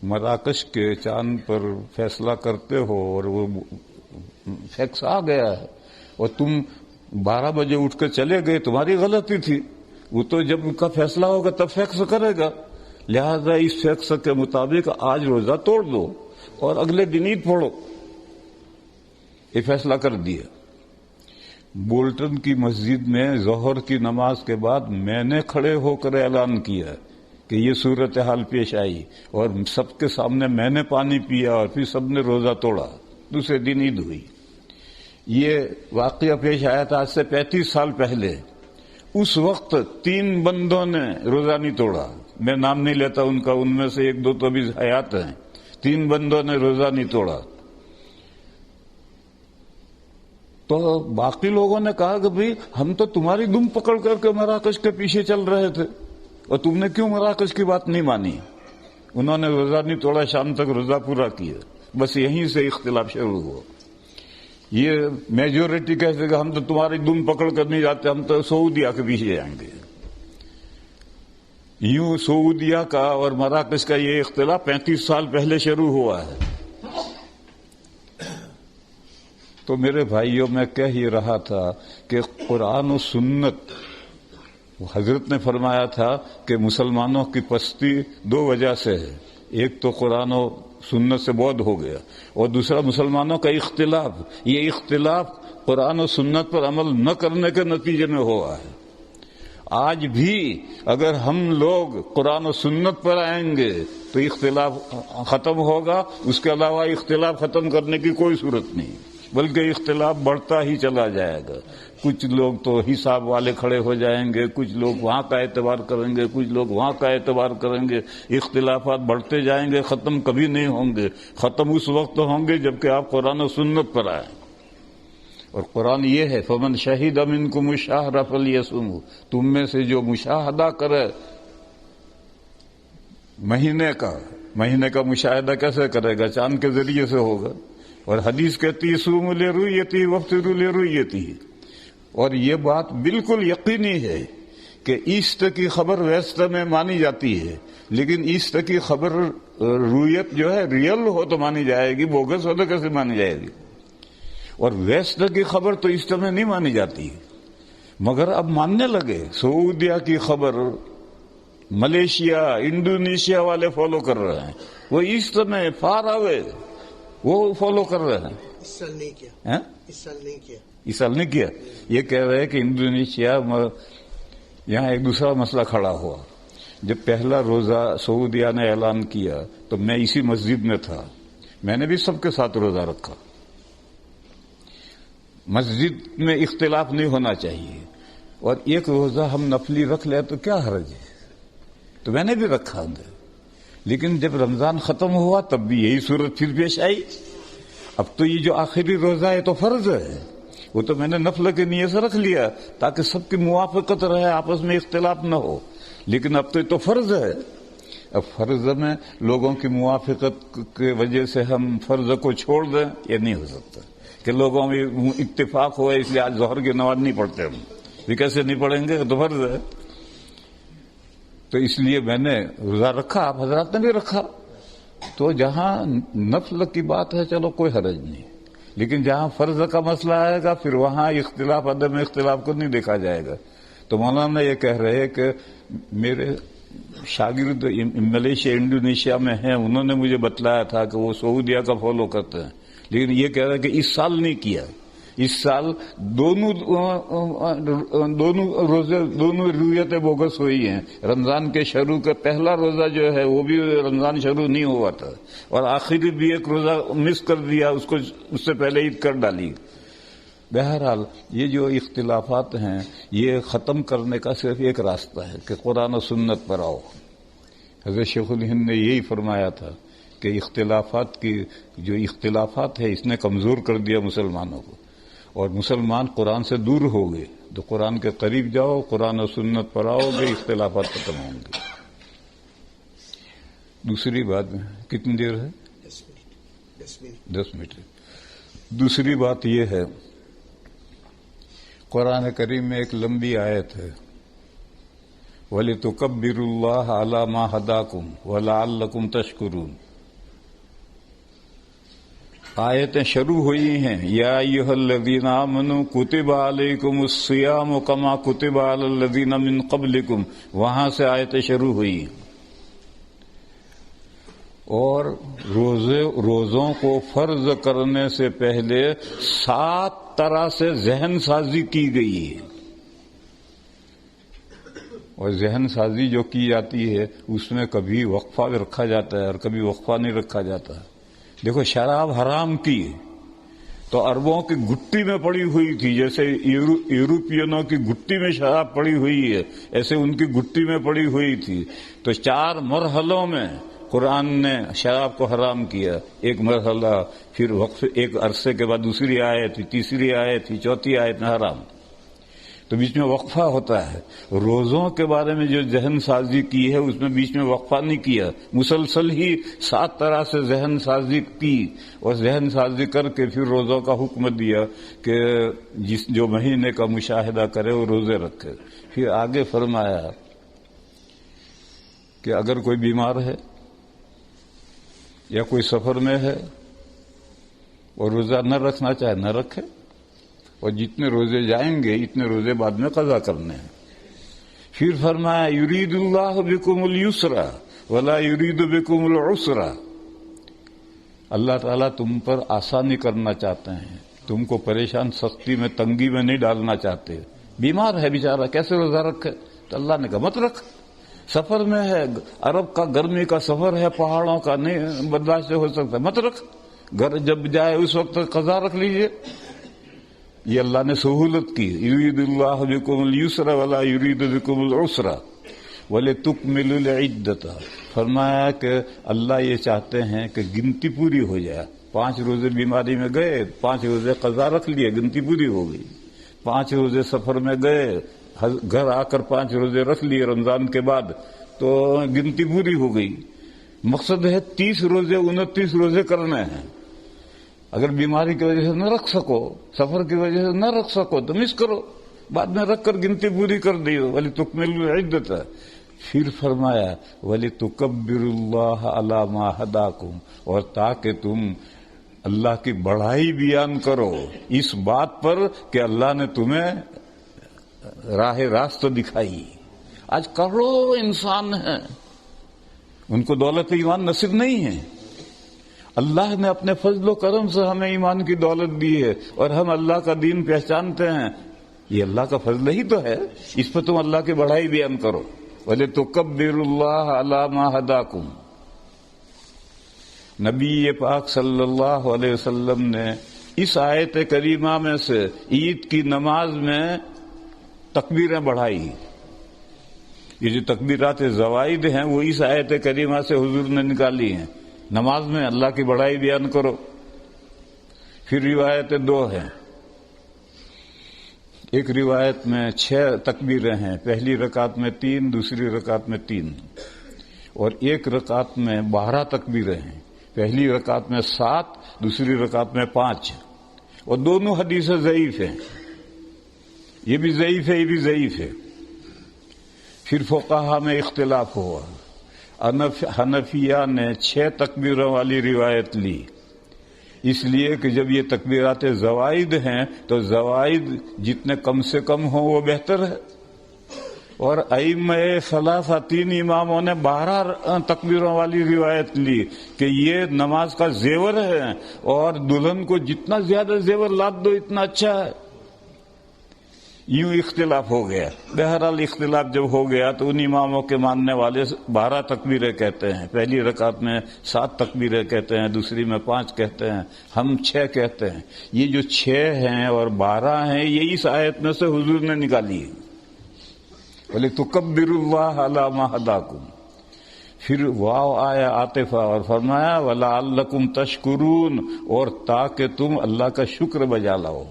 مراکش کے چاند پر فیصلہ کرتے ہو اور وہ فیکس آ گیا ہے اور تم 12 بجے اٹھ کر چلے گئے، تمہاری غلطی تھی. وہ تو جب ان کا فیصلہ ہوگا تب فیکس کرے گا. لہذا اس فیکس کے مطابق آج روزہ توڑ دو اور اگلے دن عید پڑھو. یہ فیصلہ کر دیا. بولٹن کی مسجد میں ظہر کی نماز کے بعد میں نے کھڑے ہو کر اعلان کیا کہ یہ صورتحال پیش آئی، اور سب کے سامنے میں نے پانی پیا اور پھر سب نے روزہ توڑا. دوسرے دن عید ہوئی. یہ واقعہ پیش آیا تھا آج سے 35 سال پہلے. اس وقت 3 بندوں نے روزہ نہیں توڑا. میں نام نہیں لیتا ان کا، ان میں سے 1-2 تو ابھی حیات ہیں. 3 بندوں نے روزہ نہیں توڑا. تو باقی لوگوں نے کہا کہ بھئی ہم تو تمہاری دم پکڑ کر کے مراکش کے پیچھے چل رہے تھے اور تم نے کیوں مراکش کی بات نہیں مانی. انہوں نے روزہ نہیں توڑا، شام تک روزہ پورا کیا. بس یہیں سے اختلاف شروع ہوا. یہ میجورٹی کہتے کہ ہم تو تمہاری دم پکڑ کر نہیں جاتے، ہم تو سعودیہ کے پیچھے جائیں گے. یوں سعودیہ کا اور مراکش کا یہ اختلاف 35 سال پہلے شروع ہوا ہے. تو میرے بھائیوں، میں کہہ ہی رہا تھا کہ قرآن و سنت، حضرت نے فرمایا تھا کہ مسلمانوں کی پستی 2 وجہ سے ہے. ایک تو قرآن و سنت سے بعد ہو گیا، اور دوسرا مسلمانوں کا اختلاف. یہ اختلاف قرآن و سنت پر عمل نہ کرنے کے نتیجے میں ہوا ہے. آج بھی اگر ہم لوگ قرآن و سنت پر آئیں گے تو اختلاف ختم ہوگا. اس کے علاوہ اختلاف ختم کرنے کی کوئی صورت نہیں، بلکہ اختلاف بڑھتا ہی چلا جائے گا. کچھ لوگ تو حساب والے کھڑے ہو جائیں گے، کچھ لوگ وہاں کا اعتبار کریں گے، کچھ لوگ وہاں کا اعتبار کریں گے. اختلافات بڑھتے جائیں گے، ختم کبھی نہیں ہوں گے. ختم اس وقت ہوں گے جبکہ آپ قرآن و سنت پر آئیں. اور قرآن یہ ہے فمن شہید منکم الشہر فلیصمہ، تم میں سے جو مشاہدہ کرے مہینے کا مشاہدہ کیسے کرے گا؟ چاند کے ذریعے سے ہوگا. اور حدیث کہتی ہے صوموا لرؤیتہ وافطروا لرؤیتہ. اور یہ بات بالکل یقینی ہے کہ ایسٹر کی خبر ویسٹر میں مانی جاتی ہے، لیکن ایسٹر کی خبر رویت جو ہے ریئل ہو تو مانی جائے گی، بوگس ہو تو کیسے مانی جائے گی؟ اور ویسٹر کی خبر تو ایسٹر میں نہیں مانی جاتی. مگر اب ماننے لگے. سعودیہ کی خبر ملیشیا، انڈونیشیا والے فالو کر رہے ہیں. وہ ایسٹر میں فار اوے وہ فالو کر رہے ہیں. اس سال نہیں کیا. اس سال نہیں کیا. یہ کہہ رہے ہیں کہ انڈونیشیا، یہاں ایک دوسرا مسئلہ کھڑا ہوا. جب پہلا روزہ سعودیہ نے اعلان کیا تو میں اسی مسجد میں تھا. میں نے بھی سب کے ساتھ روزہ رکھا. مسجد میں اختلاف نہیں ہونا چاہیے. اور ایک روزہ ہم نفلی رکھ لیں تو کیا حرج ہے؟ تو میں نے بھی رکھا. لیکن جب رمضان ختم ہوا تب بھی یہی صورت پھر پیش آئی. اب تو یہ جو آخری روزہ ہے تو فرض ہے، وہ تو میں نے نفل کے نیت سے رکھ لیا تاکہ سب کی موافقت رہے، آپس میں اختلاف نہ ہو. لیکن اب تو یہ تو فرض ہے. اب فرض میں لوگوں کی موافقت کی وجہ سے ہم فرض کو چھوڑ دیں، یہ نہیں ہو سکتا کہ لوگوں میں اتفاق ہوا اس لیے آج ظہر کی نماز نہیں پڑھتے ہم. یہ کیسے نہیں پڑھیں گے؟ تو فرض ہے. تو اس لیے میں نے روزہ رکھا، آپ حضرات نے بھی رکھا. تو جہاں نفل کی بات ہے چلو کوئی حرج نہیں، لیکن جہاں فرض کا مسئلہ آئے گا پھر وہاں اختلاف، عدم اختلاف کو نہیں دیکھا جائے گا. تو مولانا یہ کہہ رہے ہیں کہ میرے شاگرد ملیشیا انڈونیشیا میں ہیں، انہوں نے مجھے بتلایا تھا کہ وہ سعودیہ کا فالو کرتے ہیں، لیکن یہ کہہ رہے ہیں کہ اس سال نہیں کیا. اس سال دونوں رویتیں بوگس ہوئی ہیں. رمضان کے شروع کا پہلا روزہ جو ہے وہ بھی رمضان شروع نہیں ہوا تھا، اور آخری بھی ایک روزہ مس کر دیا، اس سے پہلے عید کر ڈالی. بہرحال یہ جو اختلافات ہیں یہ ختم کرنے کا صرف ایک راستہ ہے کہ قرآن و سنت پر آؤ. حضرت شیخ الہند نے یہی فرمایا تھا کہ اختلافات کی جو اختلافات ہے اس نے کمزور کر دیا مسلمانوں کو، اور مسلمان قرآن سے دور ہو گئے. تو قرآن کے قریب جاؤ، قرآن و سنت پر آؤ گے، اختلافات ختم ہوں گے. دوسری بات کتنی دیر ہے؟ 10 منٹ. دوسری بات یہ ہے، قرآن کریم میں ایک لمبی آیت ہے، وَلِتُكَبِّرُوا اللَّهَ عَلَى مَا هَدَاكُمْ وَلَعَلَّكُمْ تَشْكُرُونَ. آیتیں شروع ہوئی ہیں، یا ایھا الذین آمنوا کتب علیکم الصیام کما کتب علی الذین من قبلکم، وہاں سے آیتیں شروع ہوئی. اور روزوں کو فرض کرنے سے پہلے 7 طرح سے ذہن سازی کی گئی ہے. اور ذہن سازی جو کی جاتی ہے اس میں کبھی وقفہ رکھا جاتا ہے اور کبھی وقفہ نہیں رکھا جاتا. دیکھو شراب حرام کی تو عربوں کی گٹی میں پڑی ہوئی تھی، جیسے یورپینوں کی گٹی میں شراب پڑی ہوئی ہے ایسے ان کی گٹی میں پڑی ہوئی تھی. تو 4 مرحلوں میں قرآن نے شراب کو حرام کیا. ایک مرحلہ، پھر وقف ایک عرصے کے بعد دوسری آیت تھی، تیسری آیت تھی، چوتھی آیت میں حرام. تو بیچ میں وقفہ ہوتا ہے. روزوں کے بارے میں جو ذہن سازی کی ہے اس میں بیچ میں وقفہ نہیں کیا، مسلسل ہی 7 طرح سے ذہن سازی کی، اور ذہن سازی کر کے پھر روزوں کا حکم دیا کہ جو مہینے کا مشاہدہ کرے وہ روزے رکھے. پھر آگے فرمایا کہ اگر کوئی بیمار ہے یا کوئی سفر میں ہے اور روزہ نہ رکھنا چاہے نہ رکھے، اور جتنے روزے جائیں گے اتنے روزے بعد میں قضا کرنے ہیں. پھر فرمایا یرید اللہ بکم اليسر ولا یرید بکم العسر. اللہ تعالیٰ تم پر آسانی کرنا چاہتے ہیں، تم کو پریشان سختی میں تنگی میں نہیں ڈالنا چاہتے. بیمار ہے بیچارہ، کیسے روزہ رکھے؟ تو اللہ نے کہا مت رکھ. سفر میں ہے، عرب کا گرمی کا سفر ہے، پہاڑوں کا نہیں برداشت ہو سکتا، مت رکھ. گھر جب جائے اس وقت قضا رکھ لیجئے. یہ اللہ نے سہولت کی. یرید اللہ بکم اليسر ولا یرید بکم العسر وَلِتُكْمِلُوا الْعِدَّةَ. فرمایا کہ اللہ یہ چاہتے ہیں کہ گنتی پوری ہو جائے. 5 روزے بیماری میں گئے، 5 روزے قضا رکھ لیے، گنتی پوری ہو گئی. 5 روزے سفر میں گئے، گھر آ کر 5 روزے رکھ لیے رمضان کے بعد، تو گنتی پوری ہو گئی. مقصد ہے 30 روزے 29 روزے کرنے ہیں. اگر بیماری کی وجہ سے نہ رکھ سکو، سفر کی وجہ سے نہ رکھ سکو تو مس کرو، بعد میں رکھ کر گنتی پوری کر دیو. وَلِتُكْمِلُوا الْعِدَّةَ. پھر فرمایا وَلِتُكَبِّرُوا اللَّهَ عَلَى مَا هَدَاكُمْ، اور تاکہ تم اللہ کی بڑائی بیان کرو اس بات پر کہ اللہ نے تمہیں راہ راست دکھائی. آج کروڑوں انسان ہیں، ان کو دولت ایمان نصیب نہیں ہے. اللہ نے اپنے فضل و کرم سے ہمیں ایمان کی دولت دی ہے اور ہم اللہ کا دین پہچانتے ہیں. یہ اللہ کا فضل ہی تو ہے، اس پر تم اللہ کی بڑائی بیان کرو. وَلِتُكَبِّرُوا اللَّهَ عَلَى مَا هَدَاكُمْ. نبی پاک صلی اللہ علیہ وسلم نے اس آیت کریمہ میں سے عید کی نماز میں تکبیریں بڑھائی. یہ جو تکبیرات زوائد ہیں وہ اس آیت کریمہ سے حضور نے نکالی ہیں. نماز میں اللہ کی بڑائی بیان کرو. پھر روایتیں 2 ہیں. ایک روایت میں 6 تکبیریں ہیں، پہلی رکعت میں 3، دوسری رکعت میں 3، اور ایک رکعت میں 12 تکبیریں ہیں، پہلی رکعت میں 7، دوسری رکعت میں 5، اور دونوں حدیثیں ضعیف ہیں. یہ بھی ضعیف ہے، یہ بھی ضعیف ہے. پھر فقہا میں اختلاف ہوا. حنفیہ نے 6 تکبیروں والی روایت لی، اس لیے کہ جب یہ تکبیرات زوائد ہیں تو زوائد جتنے کم سے کم ہوں وہ بہتر ہے. اور ائمہ ثلاثہ 3 اماموں نے 12 تکبیروں والی روایت لی کہ یہ نماز کا زیور ہے، اور دلہن کو جتنا زیادہ زیور لاد دو اتنا اچھا ہے. یوں اختلاف ہو گیا. بہرحال اختلاف جب ہو گیا تو ان اماموں کے ماننے والے 12 تکبیریں کہتے ہیں، پہلی رکعت میں 7 تکبیریں کہتے ہیں، دوسری میں 5 کہتے ہیں، ہم 6 کہتے ہیں. یہ جو 6 ہیں اور 12 ہیں یہ اس آیت میں سے حضور نے نکالی ہے. وَلِتُكَبِّرُوا اللَّهَ عَلَىٰ مَا هَدَاكُمْ. پھر واو آیا عاطفہ اور فرمایا وَلَعَلَّكُمْ تَشْكُرُونَ، اور تاکہ تم اللہ کا شکر بجا لاؤ.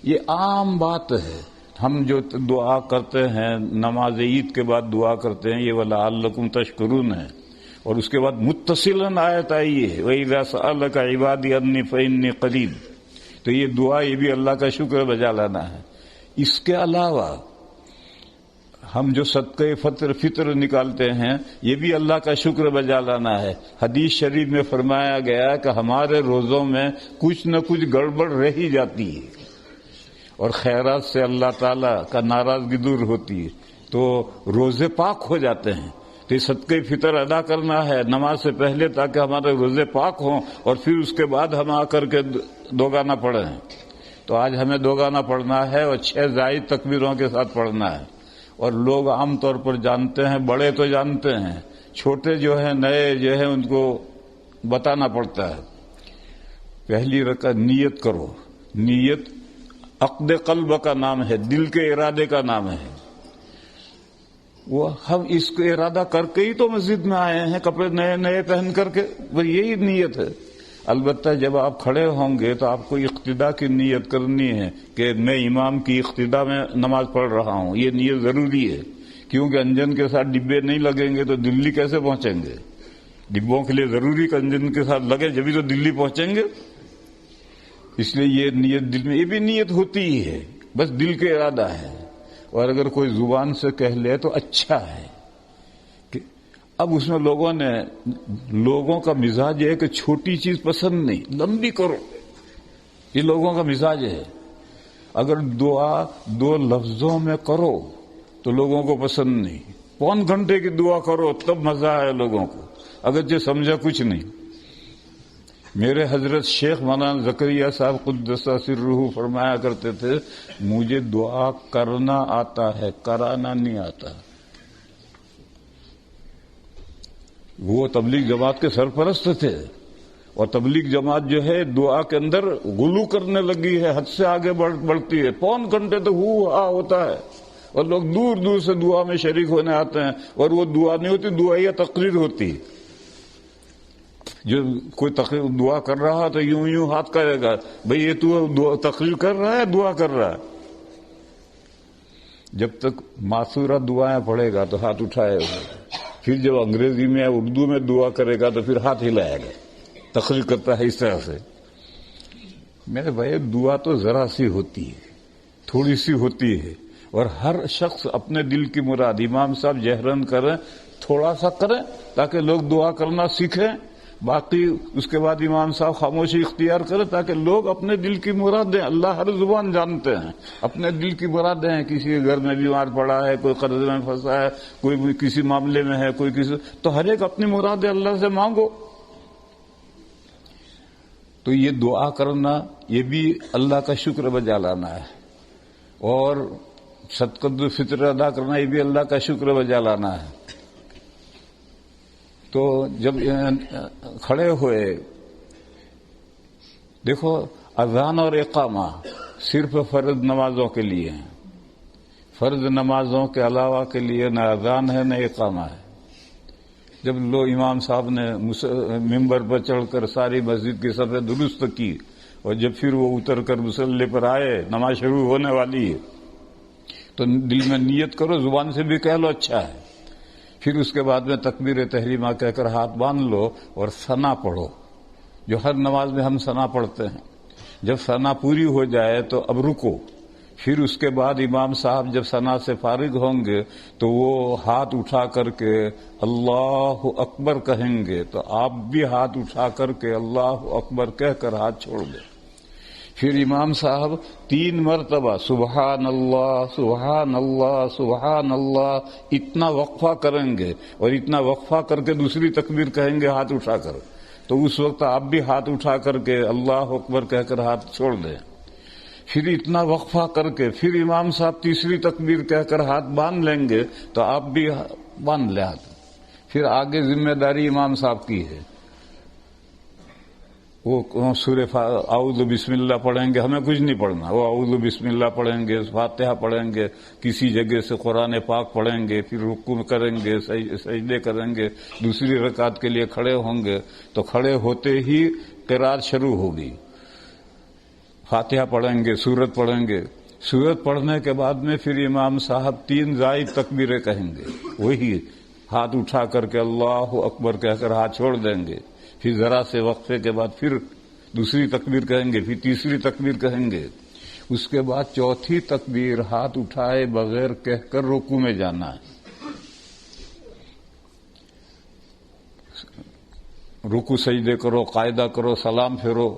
یہ عام بات ہے. ہم جو دعا کرتے ہیں نماز عید کے بعد دعا کرتے ہیں یہ وَلَعَلَّكُمْ تَشْكُرُونَ ہے، اور اس کے بعد متصلاً آیت آئی ہے وَإِذَا سَأَلَكَ عِبَادِي عَنِّي فَإِنِّي قَرِيبٌ. تو یہ دعا یہ بھی اللہ کا شکر بجا لانا ہے. اس کے علاوہ ہم جو صدقہ فطر نکالتے ہیں یہ بھی اللہ کا شکر بجا لانا ہے. حدیث شریف میں فرمایا گیا کہ ہمارے روزوں میں کچھ نہ کچھ گڑبڑ رہ ہی جاتی ہے، اور خیرات سے اللہ تعالیٰ کا ناراضگی دور ہوتی ہے، تو روزے پاک ہو جاتے ہیں. تو صدقہ فطر ادا کرنا ہے نماز سے پہلے تاکہ ہمارے روزے پاک ہوں، اور پھر اس کے بعد ہم آ کر کے دوگانا پڑھیں. تو آج ہمیں دوگانا پڑھنا ہے اور 6 زائد تکبیروں کے ساتھ پڑھنا ہے. اور لوگ عام طور پر جانتے ہیں، بڑے تو جانتے ہیں، چھوٹے جو ہیں نئے جو ہیں ان کو بتانا پڑتا ہے. پہلی رکعت نیت کرو. نیت عقد قلب کا نام ہے، دل کے ارادے کا نام ہے. وہ ہم اس کو ارادہ کر کے ہی تو مسجد میں آئے ہیں، کپڑے نئے نئے پہن کر کے، بس یہی نیت ہے. البتہ جب آپ کھڑے ہوں گے تو آپ کو اقتداء کی نیت کرنی ہے کہ میں امام کی اقتداء میں نماز پڑھ رہا ہوں. یہ نیت ضروری ہے، کیونکہ انجن کے ساتھ ڈبے نہیں لگیں گے تو دلی کیسے پہنچیں گے؟ ڈبوں کے لیے ضروری کہ انجن کے ساتھ لگے جبھی تو دلی پہنچیں گے. اس لیے یہ نیت دل میں، یہ بھی نیت ہوتی ہی ہے، بس دل کے ارادہ ہے. اور اگر کوئی زبان سے کہہ لے تو اچھا ہے. اب اس میں لوگوں کا مزاج ہے کہ چھوٹی چیز پسند نہیں، لمبی کرو. یہ لوگوں کا مزاج ہے. اگر دعا 2 لفظوں میں کرو تو لوگوں کو پسند نہیں. 1 گھنٹے کی دعا کرو تب مزہ ہے لوگوں کو، اگرچہ سمجھا کچھ نہیں. میرے حضرت شیخ مولانا زکریا صاحب قدس سرہ فرمایا کرتے تھے مجھے دعا کرنا آتا ہے، کرانا نہیں آتا. وہ تبلیغ جماعت کے سرپرست تھے، اور تبلیغ جماعت جو ہے دعا کے اندر غلو کرنے لگی ہے، حد سے آگے بڑھتی ہے. 1 گھنٹے تو ہوتا ہے، اور لوگ دور دور سے دعا میں شریک ہونے آتے ہیں. اور وہ دعا نہیں ہوتی، دعا یا تقریر ہوتی. جو کوئی دعا کر رہا تو یوں ہاتھ کرے گا، بھئی یہ تو تقریر کر رہا ہے دعا کر رہا ہے. جب تک معصورہ دعائیں پڑھے گا تو ہاتھ اٹھائے گا، پھر جب انگریزی میں یا اردو میں دعا کرے گا تو پھر ہاتھ ہلائے گا. تقریر کرتا ہے اس طرح سے. میرے بھائی دعا تو ذرا سی ہوتی ہے، تھوڑی سی ہوتی ہے، اور ہر شخص اپنے دل کی مراد امام صاحب جہرن کریں، تھوڑا سا کریں تاکہ لوگ دعا کرنا سیکھیں. باقی اس کے بعد امام صاحب خاموشی اختیار کریں تاکہ لوگ اپنے دل کی مرادیں، اللہ ہر زبان جانتے ہیں، اپنے دل کی مرادیں ہیں. کسی کے گھر میں بیمار پڑا ہے، کوئی قرض میں پھنسا ہے، کوئی کسی معاملے میں ہے، کوئی کسی، تو ہر ایک اپنی مرادیں اللہ سے مانگو. تو یہ دعا کرنا یہ بھی اللہ کا شکر بجا لانا ہے، اور صدقۃ فطر ادا کرنا یہ بھی اللہ کا شکر بجا لانا ہے. تو جب کھڑے ہوئے، دیکھو اذان اور اقامہ صرف فرض نمازوں کے لیے ہیں، فرض نمازوں کے علاوہ کے لیے نہ اذان ہے نہ اقامہ ہے۔ جب لوگ امام صاحب نے ممبر پر چڑھ کر ساری مسجد کی صفیں درست کی اور جب پھر وہ اتر کر مصلی پر آئے، نماز شروع ہونے والی ہے، تو دل میں نیت کرو، زبان سے بھی کہہ لو اچھا ہے، پھر اس کے بعد میں تکبیر تحریمہ کہہ کر ہاتھ باندھ لو اور ثنا پڑھو، جو ہر نماز میں ہم ثنا پڑھتے ہیں۔ جب ثنا پوری ہو جائے تو اب رکو، پھر اس کے بعد امام صاحب جب ثنا سے فارغ ہوں گے تو وہ ہاتھ اٹھا کر کے اللہ اکبر کہیں گے، تو آپ بھی ہاتھ اٹھا کر کے اللہ اکبر کہہ کر ہاتھ چھوڑ دیں۔ پھر امام صاحب 3 مرتبہ سبحان اللہ سبحان اللہ سبحان اللہ اتنا وقفہ کریں گے، اور اتنا وقفہ کر کے دوسری تکبیر کہیں گے ہاتھ اٹھا کر، تو اس وقت آپ بھی ہاتھ اٹھا کر کے اللہ اکبر کہہ کر ہاتھ چھوڑ دیں۔ پھر اتنا وقفہ کر کے پھر امام صاحب تیسری تکبیر کہہ کر ہاتھ باندھ لیں گے، تو آپ بھی باندھ لیں ہاتھ۔ پھر آگے ذمہ داری امام صاحب کی ہے، وہ سورہ اعوذ بسم اللہ پڑھیں گے، ہمیں کچھ نہیں پڑھنا، وہ اعوذ بسم اللہ پڑھیں گے، فاتحہ پڑھیں گے، کسی جگہ سے قرآن پاک پڑھیں گے، پھر رکوع کریں گے، سجدے کریں گے، دوسری رکعت کے لیے کھڑے ہوں گے، تو کھڑے ہوتے ہی قرات شروع ہوگی، فاتحہ پڑھیں گے، سورت پڑھیں گے، سورت پڑھنے کے بعد میں پھر امام صاحب 3 زائد تکبیریں کہیں گے، وہی ہاتھ اٹھا کر کے اللہ اکبر کہہ کر ہاتھ چھوڑ دیں گے، پھر ذرا سے وقفے کے بعد پھر دوسری تکبیر کہیں گے، پھر تیسری تکبیر کہیں گے، اس کے بعد چوتھی تکبیر ہاتھ اٹھائے بغیر کہہ کر رکوع میں جانا ہے۔ رکوع سجدے کرو، قاعدہ کرو، سلام پھیرو،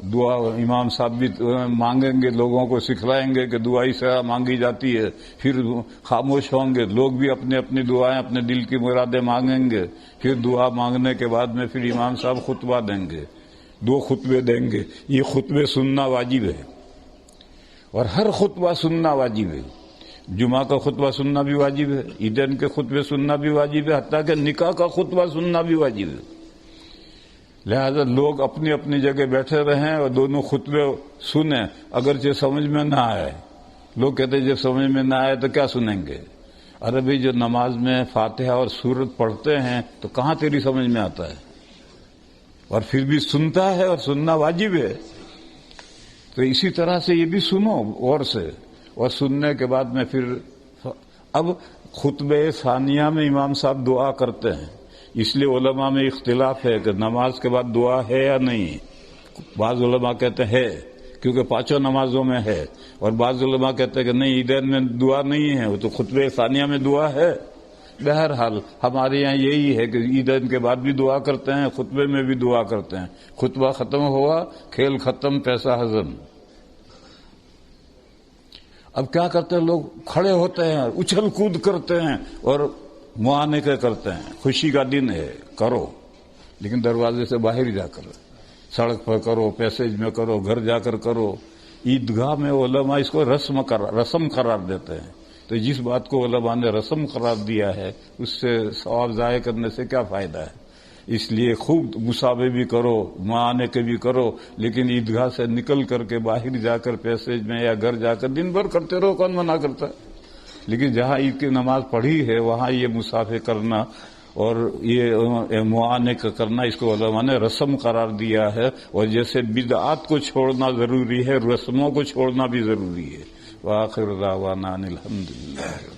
دعا امام صاحب بھی مانگیں گے، لوگوں کو سکھلائیں گے کہ دعا اس طرح مانگی جاتی ہے، پھر خاموش ہوں گے، لوگ بھی اپنی اپنی دعائیں اپنے دل کی مرادیں مانگیں گے، پھر دعا مانگنے کے بعد میں پھر امام صاحب خطبہ دیں گے، 2 خطبے دیں گے۔ یہ خطبے سننا واجب ہے، اور ہر خطبہ سننا واجب ہے، جمعہ کا خطبہ سننا بھی واجب ہے، عیدین کے خطبے سننا بھی واجب ہے، حتیٰ کہ نکاح کا خطبہ سننا بھی واجب ہے۔ لہذا لوگ اپنی اپنی جگہ بیٹھے رہیں اور دونوں خطبے سنیں، اگرچہ سمجھ میں نہ آئے۔ لوگ کہتے ہیں جب سمجھ میں نہ آئے تو کیا سنیں گے؟ ارے بھائی، جو نماز میں فاتحہ اور سورت پڑھتے ہیں تو کہاں تیری سمجھ میں آتا ہے، اور پھر بھی سنتا ہے، اور سننا واجب ہے، تو اسی طرح سے یہ بھی سنو غور سے، اور سننے کے بعد میں پھر اب خطبہ ثانیہ میں امام صاحب دعا کرتے ہیں، اس لیے علماء میں اختلاف ہے کہ نماز کے بعد دعا ہے یا نہیں۔ بعض علماء کہتے ہیں ہے، کیونکہ 5 نمازوں میں ہے، اور بعض علماء کہتے ہیں کہ نہیں، عیدین میں دعا نہیں ہے، وہ تو خطبہ ثانیہ میں دعا ہے۔ بہرحال ہمارے یہاں یہی ہے کہ عیدین کے بعد بھی دعا کرتے ہیں، خطبے میں بھی دعا کرتے ہیں۔ خطبہ ختم ہوا، کھیل ختم، پیسہ ہضم۔ اب کیا کرتے ہیں لوگ؟ کھڑے ہوتے ہیں، اچھل کود کرتے ہیں اور معانقے کرتے ہیں۔ خوشی کا دن ہے، کرو، لیکن دروازے سے باہر جا کر، سڑک پر کرو، پیسیج میں کرو، گھر جا کر کرو۔ عیدگاہ میں علماء اس کو رسم قرار دیتے ہیں، تو جس بات کو علماء نے رسم قرار دیا ہے اس سے ثواب ضائع کرنے سے کیا فائدہ ہے؟ اس لیے خوب مسابے بھی کرو، معانقے بھی کرو، لیکن عیدگاہ سے نکل کر کے باہر جا کر پیسیج میں یا گھر جا کر دن بھر کرتے رہو، کون منع کرتا ہے؟ لیکن جہاں عید کی نماز پڑھی ہے وہاں یہ مسافے کرنا اور یہ معانقہ کرنا، اس کو علماء نے رسم قرار دیا ہے۔ اور جیسے بدعات کو چھوڑنا ضروری ہے، رسموں کو چھوڑنا بھی ضروری ہے۔ وآخر دعوانا ان الحمدللہ۔